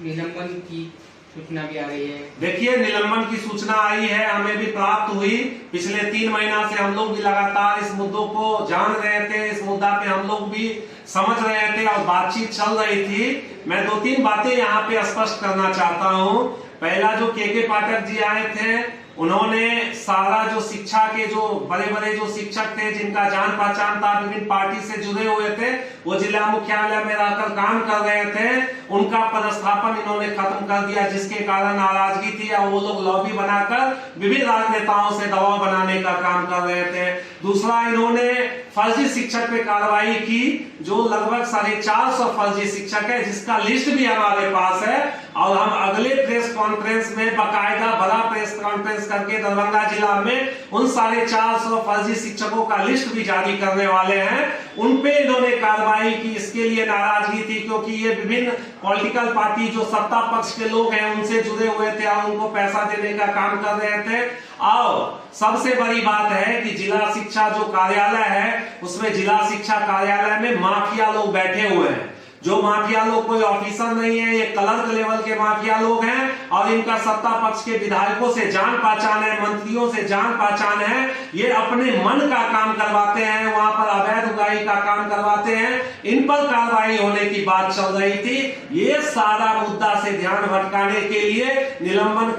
निलंबन की सूचना भी आ रही है। देखिए, निलंबन की सूचना आई है, हमें भी प्राप्त हुई। पिछले 3 महीना से हम लोग भी लगातार इस मुद्दों को जान रहे थे, इस मुद्दा पे हम लोग भी समझ रहे थे और बातचीत चल रही थी। मैं 2-3 बातें यहाँ पे स्पष्ट करना चाहता हूँ। पहला, जो के पाठक जी आए थे, उन्होंने सारा जो शिक्षा के जो बड़े बड़े जो शिक्षक थे, जिनका जान पहचान था, विभिन्न पार्टी से जुड़े हुए थे, वो जिला मुख्यालय में रहकर काम कर रहे थे, उनका पदस्थापन इन्होंने खत्म कर दिया, जिसके कारण नाराजगी थी और वो लोग लॉबी बनाकर विभिन्न राजनेताओं से दबाव बनाने का काम कर रहे थे। दूसरा, इन्होंने फर्जी शिक्षक पे कार्रवाई की, जो लगभग 450 फर्जी शिक्षक है, जिसका लिस्ट भी हमारे पास है। और हम अगले प्रेस कॉन्फ्रेंस में बाकायदा बड़ा प्रेस कॉन्फ्रेंस करके दरभंगा जिला में उन 450 फर्जी शिक्षकों का लिस्ट भी जारी करने वाले हैं। उन पे इन्होंने कार्रवाई की, इसके लिए नाराजगी थी क्योंकि ये विभिन्न पॉलिटिकल पार्टी जो सत्ता पक्ष के लोग हैं उनसे जुड़े हुए थे और उनको पैसा देने का काम कर रहे थे। और सबसे बड़ी बात है कि जिला शिक्षा जो कार्यालय है उसमें जिला शिक्षा कार्यालय में माफिया लोग बैठे हुए हैं। जो माफिया लोग कोई ऑफिसर नहीं है, ये क्लर्क लेवल के माफिया लोग हैं और इनका सत्ता पक्ष के विधायकों से जान पहचान है, मंत्रियों से जान पहचान है। ये अपने मन का काम करवाते हैं, वहां पर अवैध उगाही का काम करवाते हैं। इन पर कार्रवाई होने की बात चल रही थी। ये सारा मुद्दा से ध्यान भटकाने के लिए निलंबन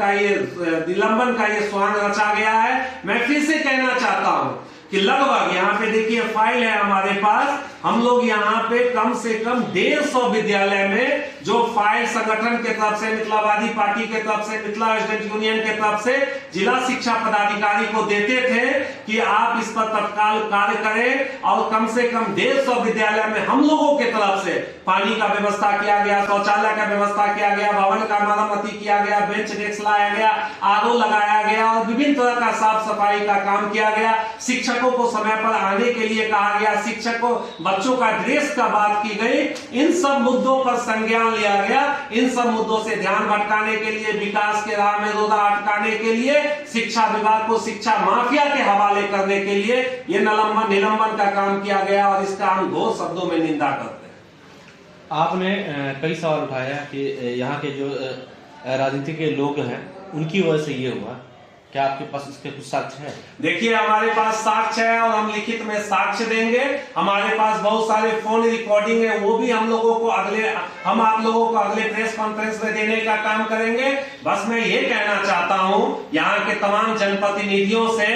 का ये स्वांग रचा गया है। मैं फिर से कहना चाहता हूं कि लगभग यहाँ पे देखिए फाइल है हमारे पास, हम लोग यहाँ पे कम से कम 150 विद्यालय में जो फाइल संगठन के तरफ से, मिथिलावादी पार्टी के तरफ से, मिथिला स्टूडेंट यूनियन के तरफ से जिला शिक्षा पदाधिकारी को देते थे कि आप इस पर तत्काल कार्य करें। और कम से कम 150 विद्यालय में हम लोगों के तरफ से पानी का व्यवस्था किया गया, शौचालय का व्यवस्था किया गया, भवन का मरम्मति किया गया, बेंच डेस्क लाया गया, आरओ लगाया गया और विभिन्न तरह का साफ सफाई का काम किया गया। शिक्षकों को समय पर आने के लिए कहा गया, शिक्षकों बच्चों का ड्रेस का बात की गई। इन सब मुद्दों पर संज्ञान लिया गया। इन सब मुद्दों से ध्यान भटकाने के लिए, विकास के राह में रोड़ा अटकाने के लिए, शिक्षा विभाग को शिक्षा माफिया के हवाले करने के लिए ये निलंबन का काम किया गया और इसका हम घोर शब्दों में निंदा करते हैं। आपने कई सवाल उठाया कि यहाँ के जो राजनीति के लोग हैं उनकी वजह से ये हुआ, क्या आपके पास इसके कुछ साक्ष्य है? देखिए हमारे पास साक्ष्य है और हम लिखित में साक्ष्य देंगे। हमारे पास बहुत सारे फोन रिकॉर्डिंग है, वो भी हम आप लोगों को अगले प्रेस कॉन्फ्रेंस में देने का काम करेंगे। बस मैं ये कहना चाहता हूं यहाँ के तमाम जनप्रतिनिधियों से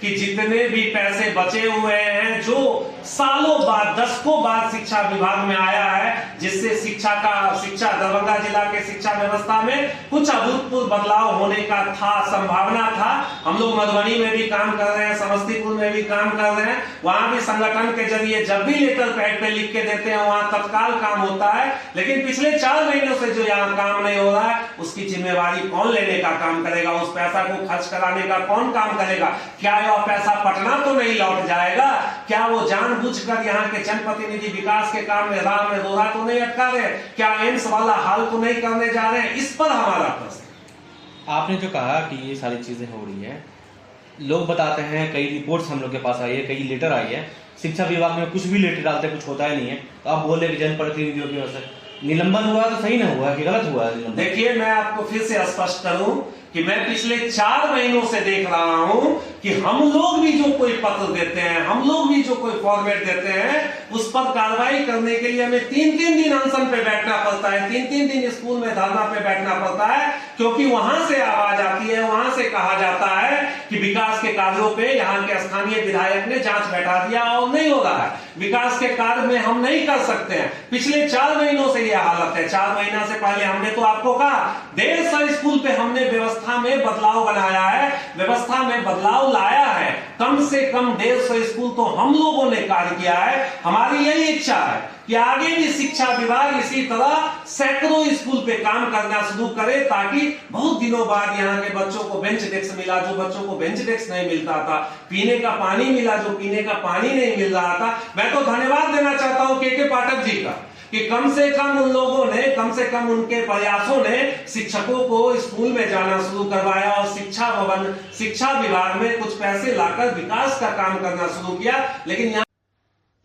कि जितने भी पैसे बचे हुए हैं, जो सालों बाद, दशकों बाद शिक्षा विभाग में आया है, जिससे शिक्षा दरभंगा जिला के शिक्षा व्यवस्था में कुछ अभूतपूर्व बदलाव होने का संभावना था। हम लोग मधुबनी में भी काम कर रहे हैं, समस्तीपुर में भी काम कर रहे हैं। वहां भी संगठन के जरिए जब भी लेटर पैड पे लिख के देते हैं वहां तत्काल काम होता है। लेकिन पिछले 4 महीनों से जो यहाँ काम नहीं हो रहा है उसकी जिम्मेवारी कौन लेने का काम करेगा? उस पैसा को खर्च कराने का कौन काम करेगा? क्या वह पैसा पटना तो नहीं लौट जाएगा? क्या वो जानबूझकर यहाँ के जनप्रतिनिधि विकास के काम में राह में रोड़ा तो नहीं अटका रहे? क्या एम्स वाला हाल तो नहीं करने जा रहे हैं? इस पर हमारा प्रश्न। आपने जो कहा कि ये सारी चीजें हो रही है, लोग बताते हैं, कई रिपोर्ट्स हम लोग के पास आई है, कई लेटर आई है, शिक्षा विभाग में कुछ भी लेटर डालते कुछ होता ही नहीं है। तो आप बोल रहे कि जनप्रतिनिधियों की वजह से निलंबन हुआ तो सही ना हुआ कि गलत हुआ है? देखिए मैं आपको फिर से स्पष्ट करूं कि मैं पिछले 4 महीनों से देख रहा हूं कि हम लोग भी जो कोई पत्र देते हैं, हम लोग भी जो कोई फॉर्मेट देते हैं, उस पर कार्रवाई करने के लिए हमें 3-3 दिन अनशन पे बैठना पड़ता है, 3-3 दिन स्कूल में धरना पे बैठना पड़ता है, क्योंकि वहां से आवाज आती है, वहां से कहा जाता है कि विकास के कार्यों पे यहाँ के स्थानीय विधायक ने जांच बैठा दिया और नहीं हो रहा है, विकास के कार्य में हम नहीं कर सकते हैं। पिछले 4 महीनों से यह हालत है। 4 महीना से पहले हमने तो आपको कहा 150 स्कूल पे हमने व्यवस्था में बदलाव बनाया है, व्यवस्था में बदलाव लाया है। कम से कम 150 स्कूल तो हम लोगों ने कार्य किया है। हमारी यही इच्छा है कि आगे भी शिक्षा विभाग इसी तरह सैकड़ों स्कूल पे काम करना शुरू करे, ताकि बहुत दिनों बाद यहाँ के बच्चों को बेंच डेस्क मिला, जो बच्चों को बेंच डेस्क नहीं मिलता था, पीने का पानी मिला, जो पीने का पानी नहीं मिल रहा था। मैं तो धन्यवाद देना चाहता हूँ के पाठक जी का कि कम से कम उन लोगों ने, कम से कम उनके प्रयासों ने शिक्षकों को स्कूल में जाना शुरू करवाया और शिक्षा विभाग में कुछ पैसे लाकर विकास का काम करना शुरू किया। लेकिन यहाँ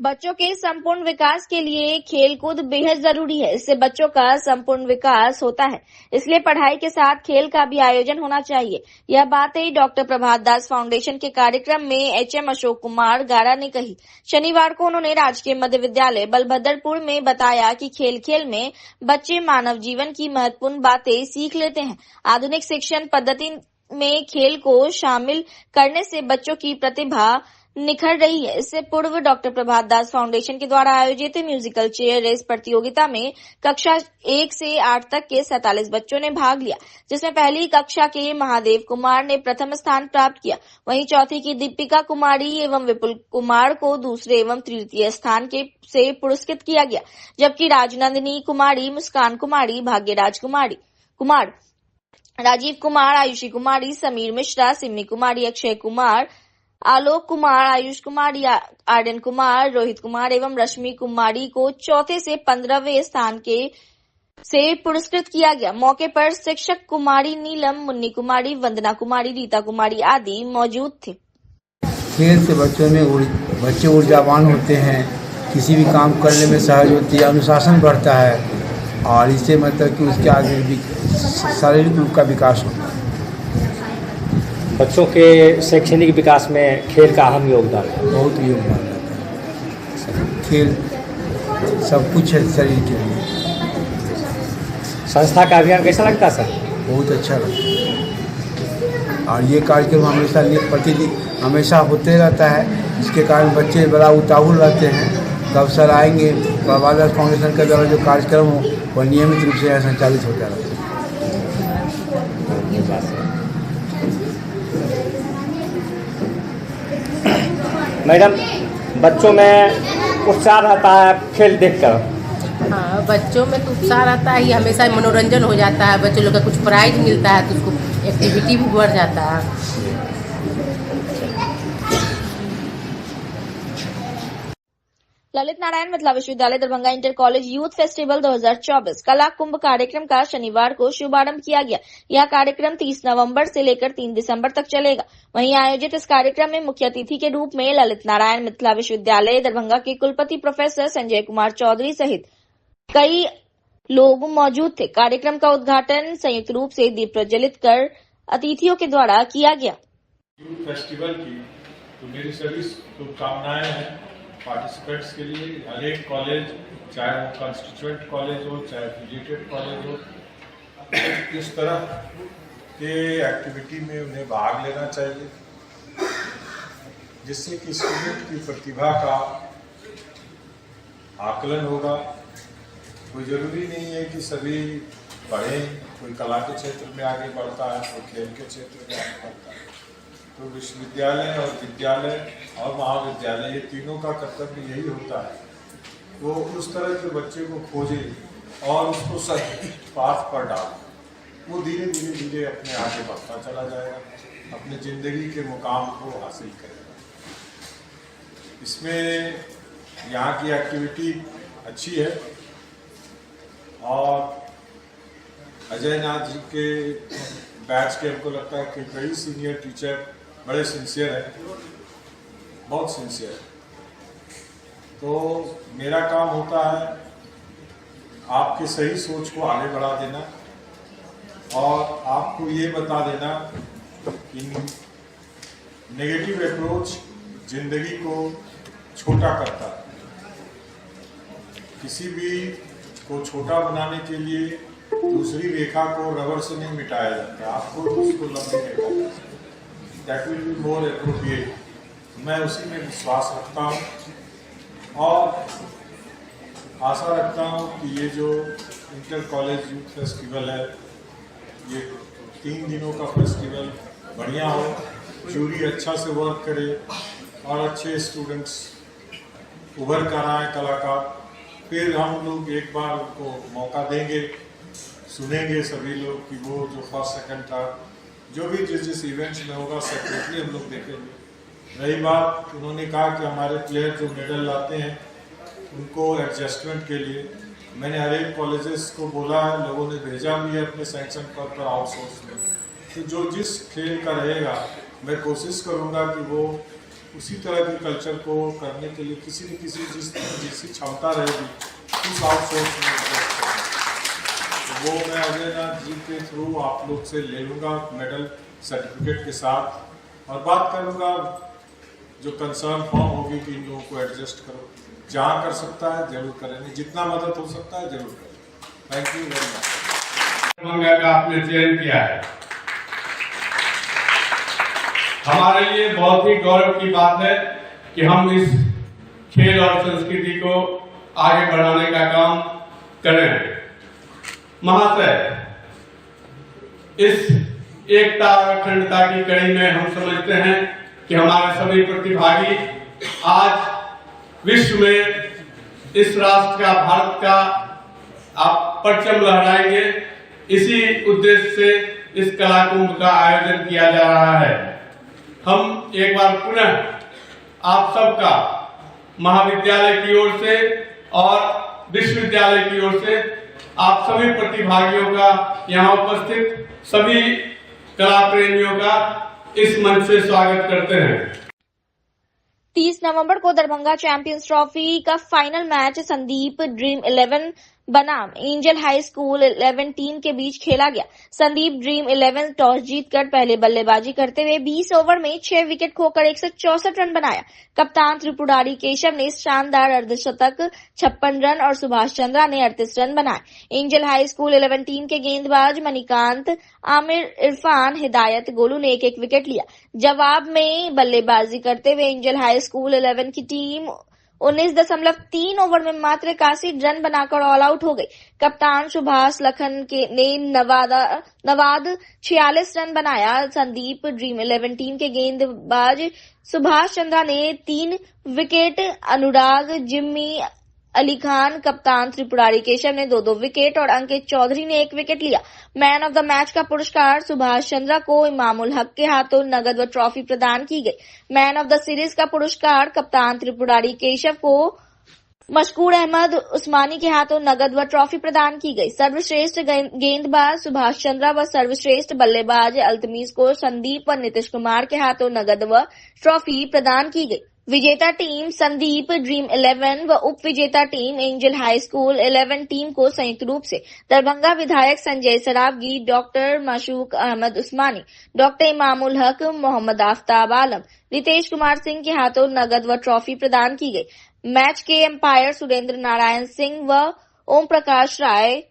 बच्चों के संपूर्ण विकास के लिए खेलकूद बेहद जरूरी है। इससे बच्चों का संपूर्ण विकास होता है, इसलिए पढ़ाई के साथ खेल का भी आयोजन होना चाहिए। यह बातें डॉक्टर प्रभात दास फाउंडेशन के कार्यक्रम में एचएम अशोक कुमार गारा ने कही। शनिवार को उन्होंने राजकीय मध्य विद्यालय बलभद्रपुर में बताया कि खेल खेल में बच्चे मानव जीवन की महत्वपूर्ण बातें सीख लेते हैं। आधुनिक शिक्षण पद्धति में खेल को शामिल करने से बच्चों की प्रतिभा निखर रही है। इससे पूर्व डॉक्टर प्रभात दास फाउंडेशन के द्वारा आयोजित म्यूजिकल चेयर रेस प्रतियोगिता में कक्षा 1 से 8 तक के 47 बच्चों ने भाग लिया, जिसमें पहली कक्षा के महादेव कुमार ने प्रथम स्थान प्राप्त किया। वहीं चौथी की दीपिका कुमारी एवं विपुल कुमार को दूसरे एवं तृतीय स्थान से पुरस्कृत किया गया, जबकि राजनंदिनी कुमारी, मुस्कान कुमारी, भाग्यराज कुमारी, कुमार, राजीव कुमार, आयुषी कुमारी, समीर मिश्रा, सिम्मी कुमारी, अक्षय कुमार, आलोक कुमार, आयुष कुमारी, आर्यन कुमार, रोहित कुमार एवं रश्मि कुमारी को चौथे से 15वें स्थान से पुरस्कृत किया गया। मौके पर शिक्षक कुमारी नीलम, मुन्नी कुमारी, वंदना कुमारी, रीता कुमारी आदि मौजूद थे। खेल से बच्चे ऊर्जावान होते हैं, किसी भी काम करने में सहज होती है, अनुशासन बढ़ता है और इससे मतलब कि उसके आगे भी शारीरिक रूप का विकास होता है। बच्चों के शैक्षणिक विकास में खेल का अहम योगदान है। बहुत योगदान रहता है, खेल सब कुछ है शरीर के लिए। संस्था का अभियान कैसा लगता है सर? बहुत अच्छा लगता है और ये कार्यक्रम हमेशा होते रहता है, जिसके कारण बच्चे बड़ा उतावल रहते हैं कब सर आएंगे। बाबा फाउंडेशन के द्वारा जो कार्यक्रम हो वह नियमित रूप से संचालित होता रहता है। मैडम, बच्चों में उत्साह रहता है खेल देखकर। हाँ, बच्चों में तो उत्साह रहता है, हमेशा मनोरंजन हो जाता है, बच्चों लोग का कुछ प्राइज मिलता है तो उसको एक्टिविटी भी बढ़ जाता है। ललित नारायण मिथिला विश्वविद्यालय Darbhanga inter college youth festival 2024 कला कुंभ कार्यक्रम का शनिवार को शुभारंभ किया गया। यह कार्यक्रम 30 नवंबर से लेकर 3 दिसंबर तक चलेगा। वहीं आयोजित इस कार्यक्रम में मुख्य अतिथि के रूप में ललित नारायण मिथिला विश्वविद्यालय दरभंगा के कुलपति प्रोफेसर संजय कुमार चौधरी सहित कई लोग मौजूद थे। कार्यक्रम का उद्घाटन संयुक्त रूप से दीप प्रज्वलित कर अतिथियों के द्वारा किया गया। यूथ फेस्टिवल की तो मेरी सभी शुभकामनाएं हैं पार्टिसिपेंट्स के लिए। हर एक कॉलेज, चाहे वो कंस्टिट्यूएंट कॉलेज हो चाहे एफिलिएटेड कॉलेज हो, इस तरह के एक्टिविटी में उन्हें भाग लेना चाहिए, जिससे कि स्टूडेंट की प्रतिभा का आकलन होगा। कोई ज़रूरी नहीं है कि सभी पढ़ें, कोई कला के क्षेत्र में आगे बढ़ता है, कोई खेल के क्षेत्र में आगे बढ़ता है। तो विश्वविद्यालय और विद्यालय और महाविद्यालय, ये तीनों का कर्तव्य यही होता है वो उस तरह के बच्चे को खोजे और उसको सही पाथ पर डाले। वो धीरे धीरे अपने आगे बढ़ता चला जाएगा, अपने जिंदगी के मुकाम को हासिल करेगा। इसमें यहाँ की एक्टिविटी अच्छी है और अजय नाथ जी के बैच के हमको लगता है कि कई सीनियर टीचर बड़े सिंसियर हैं, बहुत सिंसियर। तो मेरा काम होता है आपके सही सोच को आगे बढ़ा देना और आपको ये बता देना कि नेगेटिव अप्रोच जिंदगी को छोटा करता है। किसी भी को छोटा बनाने के लिए दूसरी रेखा को रबर से नहीं मिटाया जाता, आपको उसको लंबी रेखा जाता है। That will be more appropriate. मैं उसी में विश्वास रखता हूँ और आशा रखता हूँ कि ये जो इंटर कॉलेज यूथ फेस्टिवल है, ये 3 दिनों का फेस्टिवल बढ़िया हो, जूरी अच्छा से वर्क करे और अच्छे स्टूडेंट्स उभर कर आए कलाकार। फिर हम लोग एक बार उनको मौका देंगे, सुनेंगे सभी लोग कि वो जो फर्स्ट सेकंड था जो भी जिस इवेंट्स में होगा सेपरेटली हम लोग देखेंगे। रही बात, उन्होंने कहा कि हमारे प्लेयर जो मेडल लाते हैं उनको एडजस्टमेंट के लिए मैंने हर एक कॉलेजेस को बोला है, लोगों ने भेजा भी है अपने सैंक्शन पर आउटसोर्स में। तो जो जिस खेल का रहेगा मैं कोशिश करूँगा कि वो उसी तरह के कल्चर को करने के लिए किसी न किसी जिसकी क्षमता रहेगी उस आउटसोर्स में वो मैं अजय नाथ जी के थ्रू आप लोग से ले लूँगा मेडल सर्टिफिकेट के साथ और बात करूँगा जो कंसर्न फॉर्म होगी कि इन लोगों को एडजस्ट करो। जहाँ कर सकता है जरूर करेंगे, जितना मदद हो सकता है जरूर करें। Thank you very much. Darbhanga का आपने चयन किया है, हमारे लिए बहुत ही गौरव की बात है कि हम इस खेल और संस्कृति को आगे बढ़ाने का काम करें। महाशय, इस एकता और अखंडता की कड़ी में हम समझते हैं कि हमारे सभी प्रतिभागी आज विश्व में इस राष्ट्र का, भारत का आप परचम लहराएंगे। इसी उद्देश्य से इस कला कुंभ का आयोजन किया जा रहा है। हम एक बार पुनः आप सबका महाविद्यालय की ओर से और विश्वविद्यालय की ओर से आप सभी प्रतिभागियों का, यहाँ उपस्थित सभी कला प्रेमियों का इस मंच से स्वागत करते हैं। 30 नवंबर को दरभंगा चैंपियंस ट्रॉफी का फाइनल मैच संदीप ड्रीम 11 बनाम एंजल हाई स्कूल 11 टीम के बीच खेला गया। संदीप ड्रीम 11 टॉस जीतकर पहले बल्लेबाजी करते हुए 20 ओवर में 6 विकेट खोकर 164 रन बनाया। कप्तान त्रिपुरारी केशव ने शानदार अर्धशतक 56 रन और सुभाष चंद्रा ने 38 रन बनाए। एंजल हाई स्कूल 11 टीम के गेंदबाज मणिकांत, आमिर, इरफान, हिदायत, गोलू ने एक विकेट लिया। जवाब में बल्लेबाजी करते हुए एंजल हाई स्कूल 11 की टीम 19.3 ओवर में मात्र 81 रन बनाकर ऑल आउट हो गई। कप्तान सुभाष लखन ने नवाद 46 रन बनाया। संदीप ड्रीम 11 टीम के गेंदबाज सुभाष चंद्रा ने 3 विकेट, अनुराग, जिम्मी, अली खान, कप्तान त्रिपुरारी केशव ने 2-2 विकेट और अंकित चौधरी ने 1 विकेट लिया। मैन ऑफ द मैच का पुरस्कार सुभाष चंद्रा को इमामुल हक के हाथों नगद व ट्रॉफी प्रदान की गई। मैन ऑफ द सीरीज का पुरस्कार कप्तान त्रिपुरारी केशव को मशकूर अहमद उस्मानी के हाथों नगद व ट्रॉफी प्रदान की गई। सर्वश्रेष्ठ गेंदबाज सुभाष चंद्रा व सर्वश्रेष्ठ बल्लेबाज अल्तमीज को संदीप व नीतीश कुमार के हाथों नगद व ट्रॉफी प्रदान की गई। विजेता टीम संदीप ड्रीम 11 व उप विजेता team angel high school 11 team को संयुक्त रूप से दरभंगा विधायक संजय सरावगी, डॉक्टर माशूक अहमद उस्मानी, डॉक्टर इमामुल हक, मोहम्मद आफ्ताब आलम, रितेश कुमार सिंह के हाथों नगद व ट्रॉफी प्रदान की गई। मैच के एम्पायर सुरेंद्र नारायण सिंह व ओम प्रकाश राय,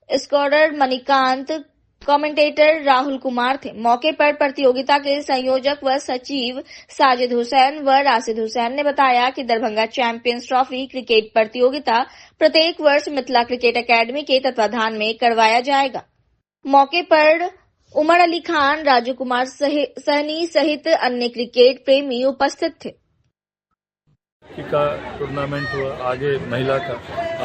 स्कोरर मणिकांत, कमेंटेटर राहुल कुमार थे। मौके पर प्रतियोगिता के संयोजक व सचिव साजिद हुसैन व राशिद हुसैन ने बताया कि दरभंगा चैंपियंस ट्रॉफी क्रिकेट प्रतियोगिता प्रत्येक वर्ष मिथिला क्रिकेट एकेडमी के तत्वाधान में करवाया जाएगा। मौके पर उमर अली खान, राजू कुमार सहनी सहित अन्य क्रिकेट प्रेमी उपस्थित थे। का टूर्नामेंट हुआ, आगे महिला का,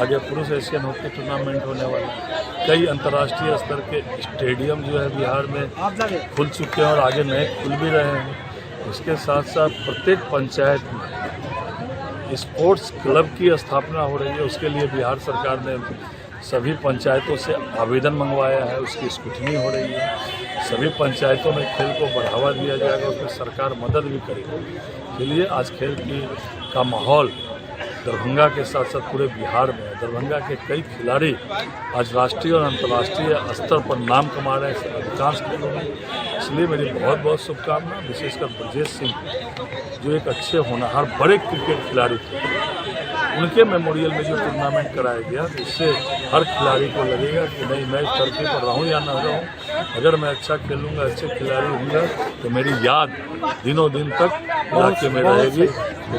आगे पुरुष एशियन हॉकी टूर्नामेंट होने वाला। कई अंतर्राष्ट्रीय स्तर के स्टेडियम जो है बिहार में खुल चुके हैं और आगे नए खुल भी रहे हैं। इसके साथ साथ प्रत्येक पंचायत में स्पोर्ट्स क्लब की स्थापना हो रही है। उसके लिए बिहार सरकार ने सभी पंचायतों से आवेदन मंगवाया है, उसकी स्क्रूटनी हो रही है। सभी पंचायतों में खेल को बढ़ावा दिया जाएगा, उसमें सरकार मदद भी करेगी। इसलिए आज खेल का माहौल दरभंगा के साथ साथ पूरे बिहार में है। दरभंगा के कई खिलाड़ी आज राष्ट्रीय और अंतर्राष्ट्रीय स्तर पर नाम कमा रहे हैं अधिकांश खेलों में। इसलिए मेरी बहुत बहुत शुभकामनाएं, विशेषकर ब्रजेश सिंह जो एक अच्छे होनहार बड़े क्रिकेट खिलाड़ी थे, उनके मेमोरियल में जो टूर्नामेंट कराया गया, इससे हर खिलाड़ी को लगेगा कि नहीं, मैं इस धरती पर रहूं या न रहूं, अगर मैं अच्छा खेलूंगा, अच्छे खिलाड़ी होंगे तो मेरी याद दिनों दिन तक इलाके में रहेगी। तो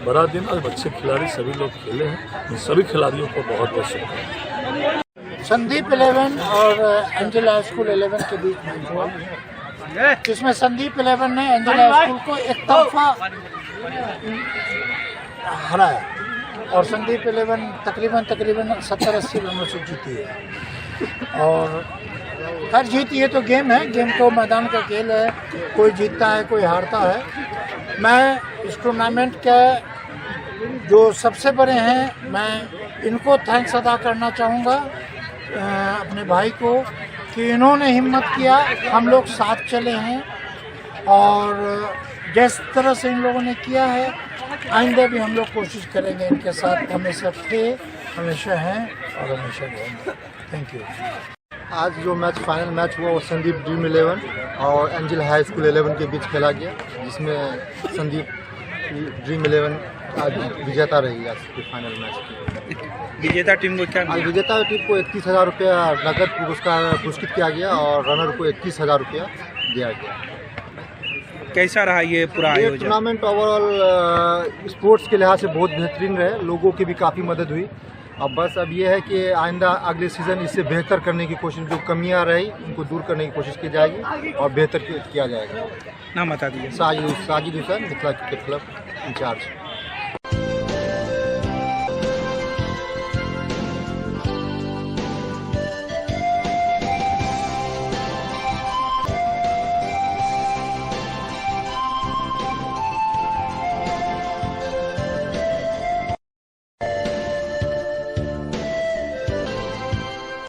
बड़ा दिन आज अच्छे खिलाड़ी सभी लोग खेले हैं। इन सभी खिलाड़ियों को बहुत बहुत शुभकामनाएं। संदीप 11 और एंजल हाई स्कूल 11 के बीच मैच हुआ, जिसमें संदीप 11 ने एंजल हाई स्कूल को एक तरफा हराया और संदीप 11 तकरीबन 70-80 रनों से जीती है। और हर जीत ये तो गेम है, गेम तो मैदान का खेल है, कोई जीतता है कोई हारता है। मैं इस टूर्नामेंट के जो सबसे बड़े हैं, मैं इनको थैंक्स अदा करना चाहूँगा अपने भाई को कि इन्होंने हिम्मत किया, हम लोग साथ चले हैं और जिस तरह से इन लोगों ने किया है आइंदा भी हम लोग कोशिश करेंगे इनके साथ, हमेशा थे, हमेशा हैं और हमेशा रहेंगे। Thank you. आज जो मैच फाइनल मैच हुआ वो संदीप ड्रीम 11 और एंजल हाई स्कूल 11 के बीच खेला गया, जिसमें संदीप ड्रीम 11 आज विजेता रही आज के फाइनल मैच की। विजेता टीम को क्या? आज विजेता टीम को 31,000 रुपया नकद पुरस्कार पुरस्कृत किया गया और रनर को 21,000 रुपया दिया गया। कैसा रहा ये पूरा आयोजन? टूर्नामेंट ओवरऑल स्पोर्ट्स के लिहाज से बहुत बेहतरीन रहे, लोगों की भी काफ़ी मदद हुई। अब बस अब ये है कि आइंदा अगले सीज़न इससे बेहतर करने की कोशिश, जो कमियां रही उनको दूर करने की कोशिश की जाएगी और बेहतर किया जाएगा। नाम बता दीजिए। Sajid Hussain, Mithila cricket club in charge.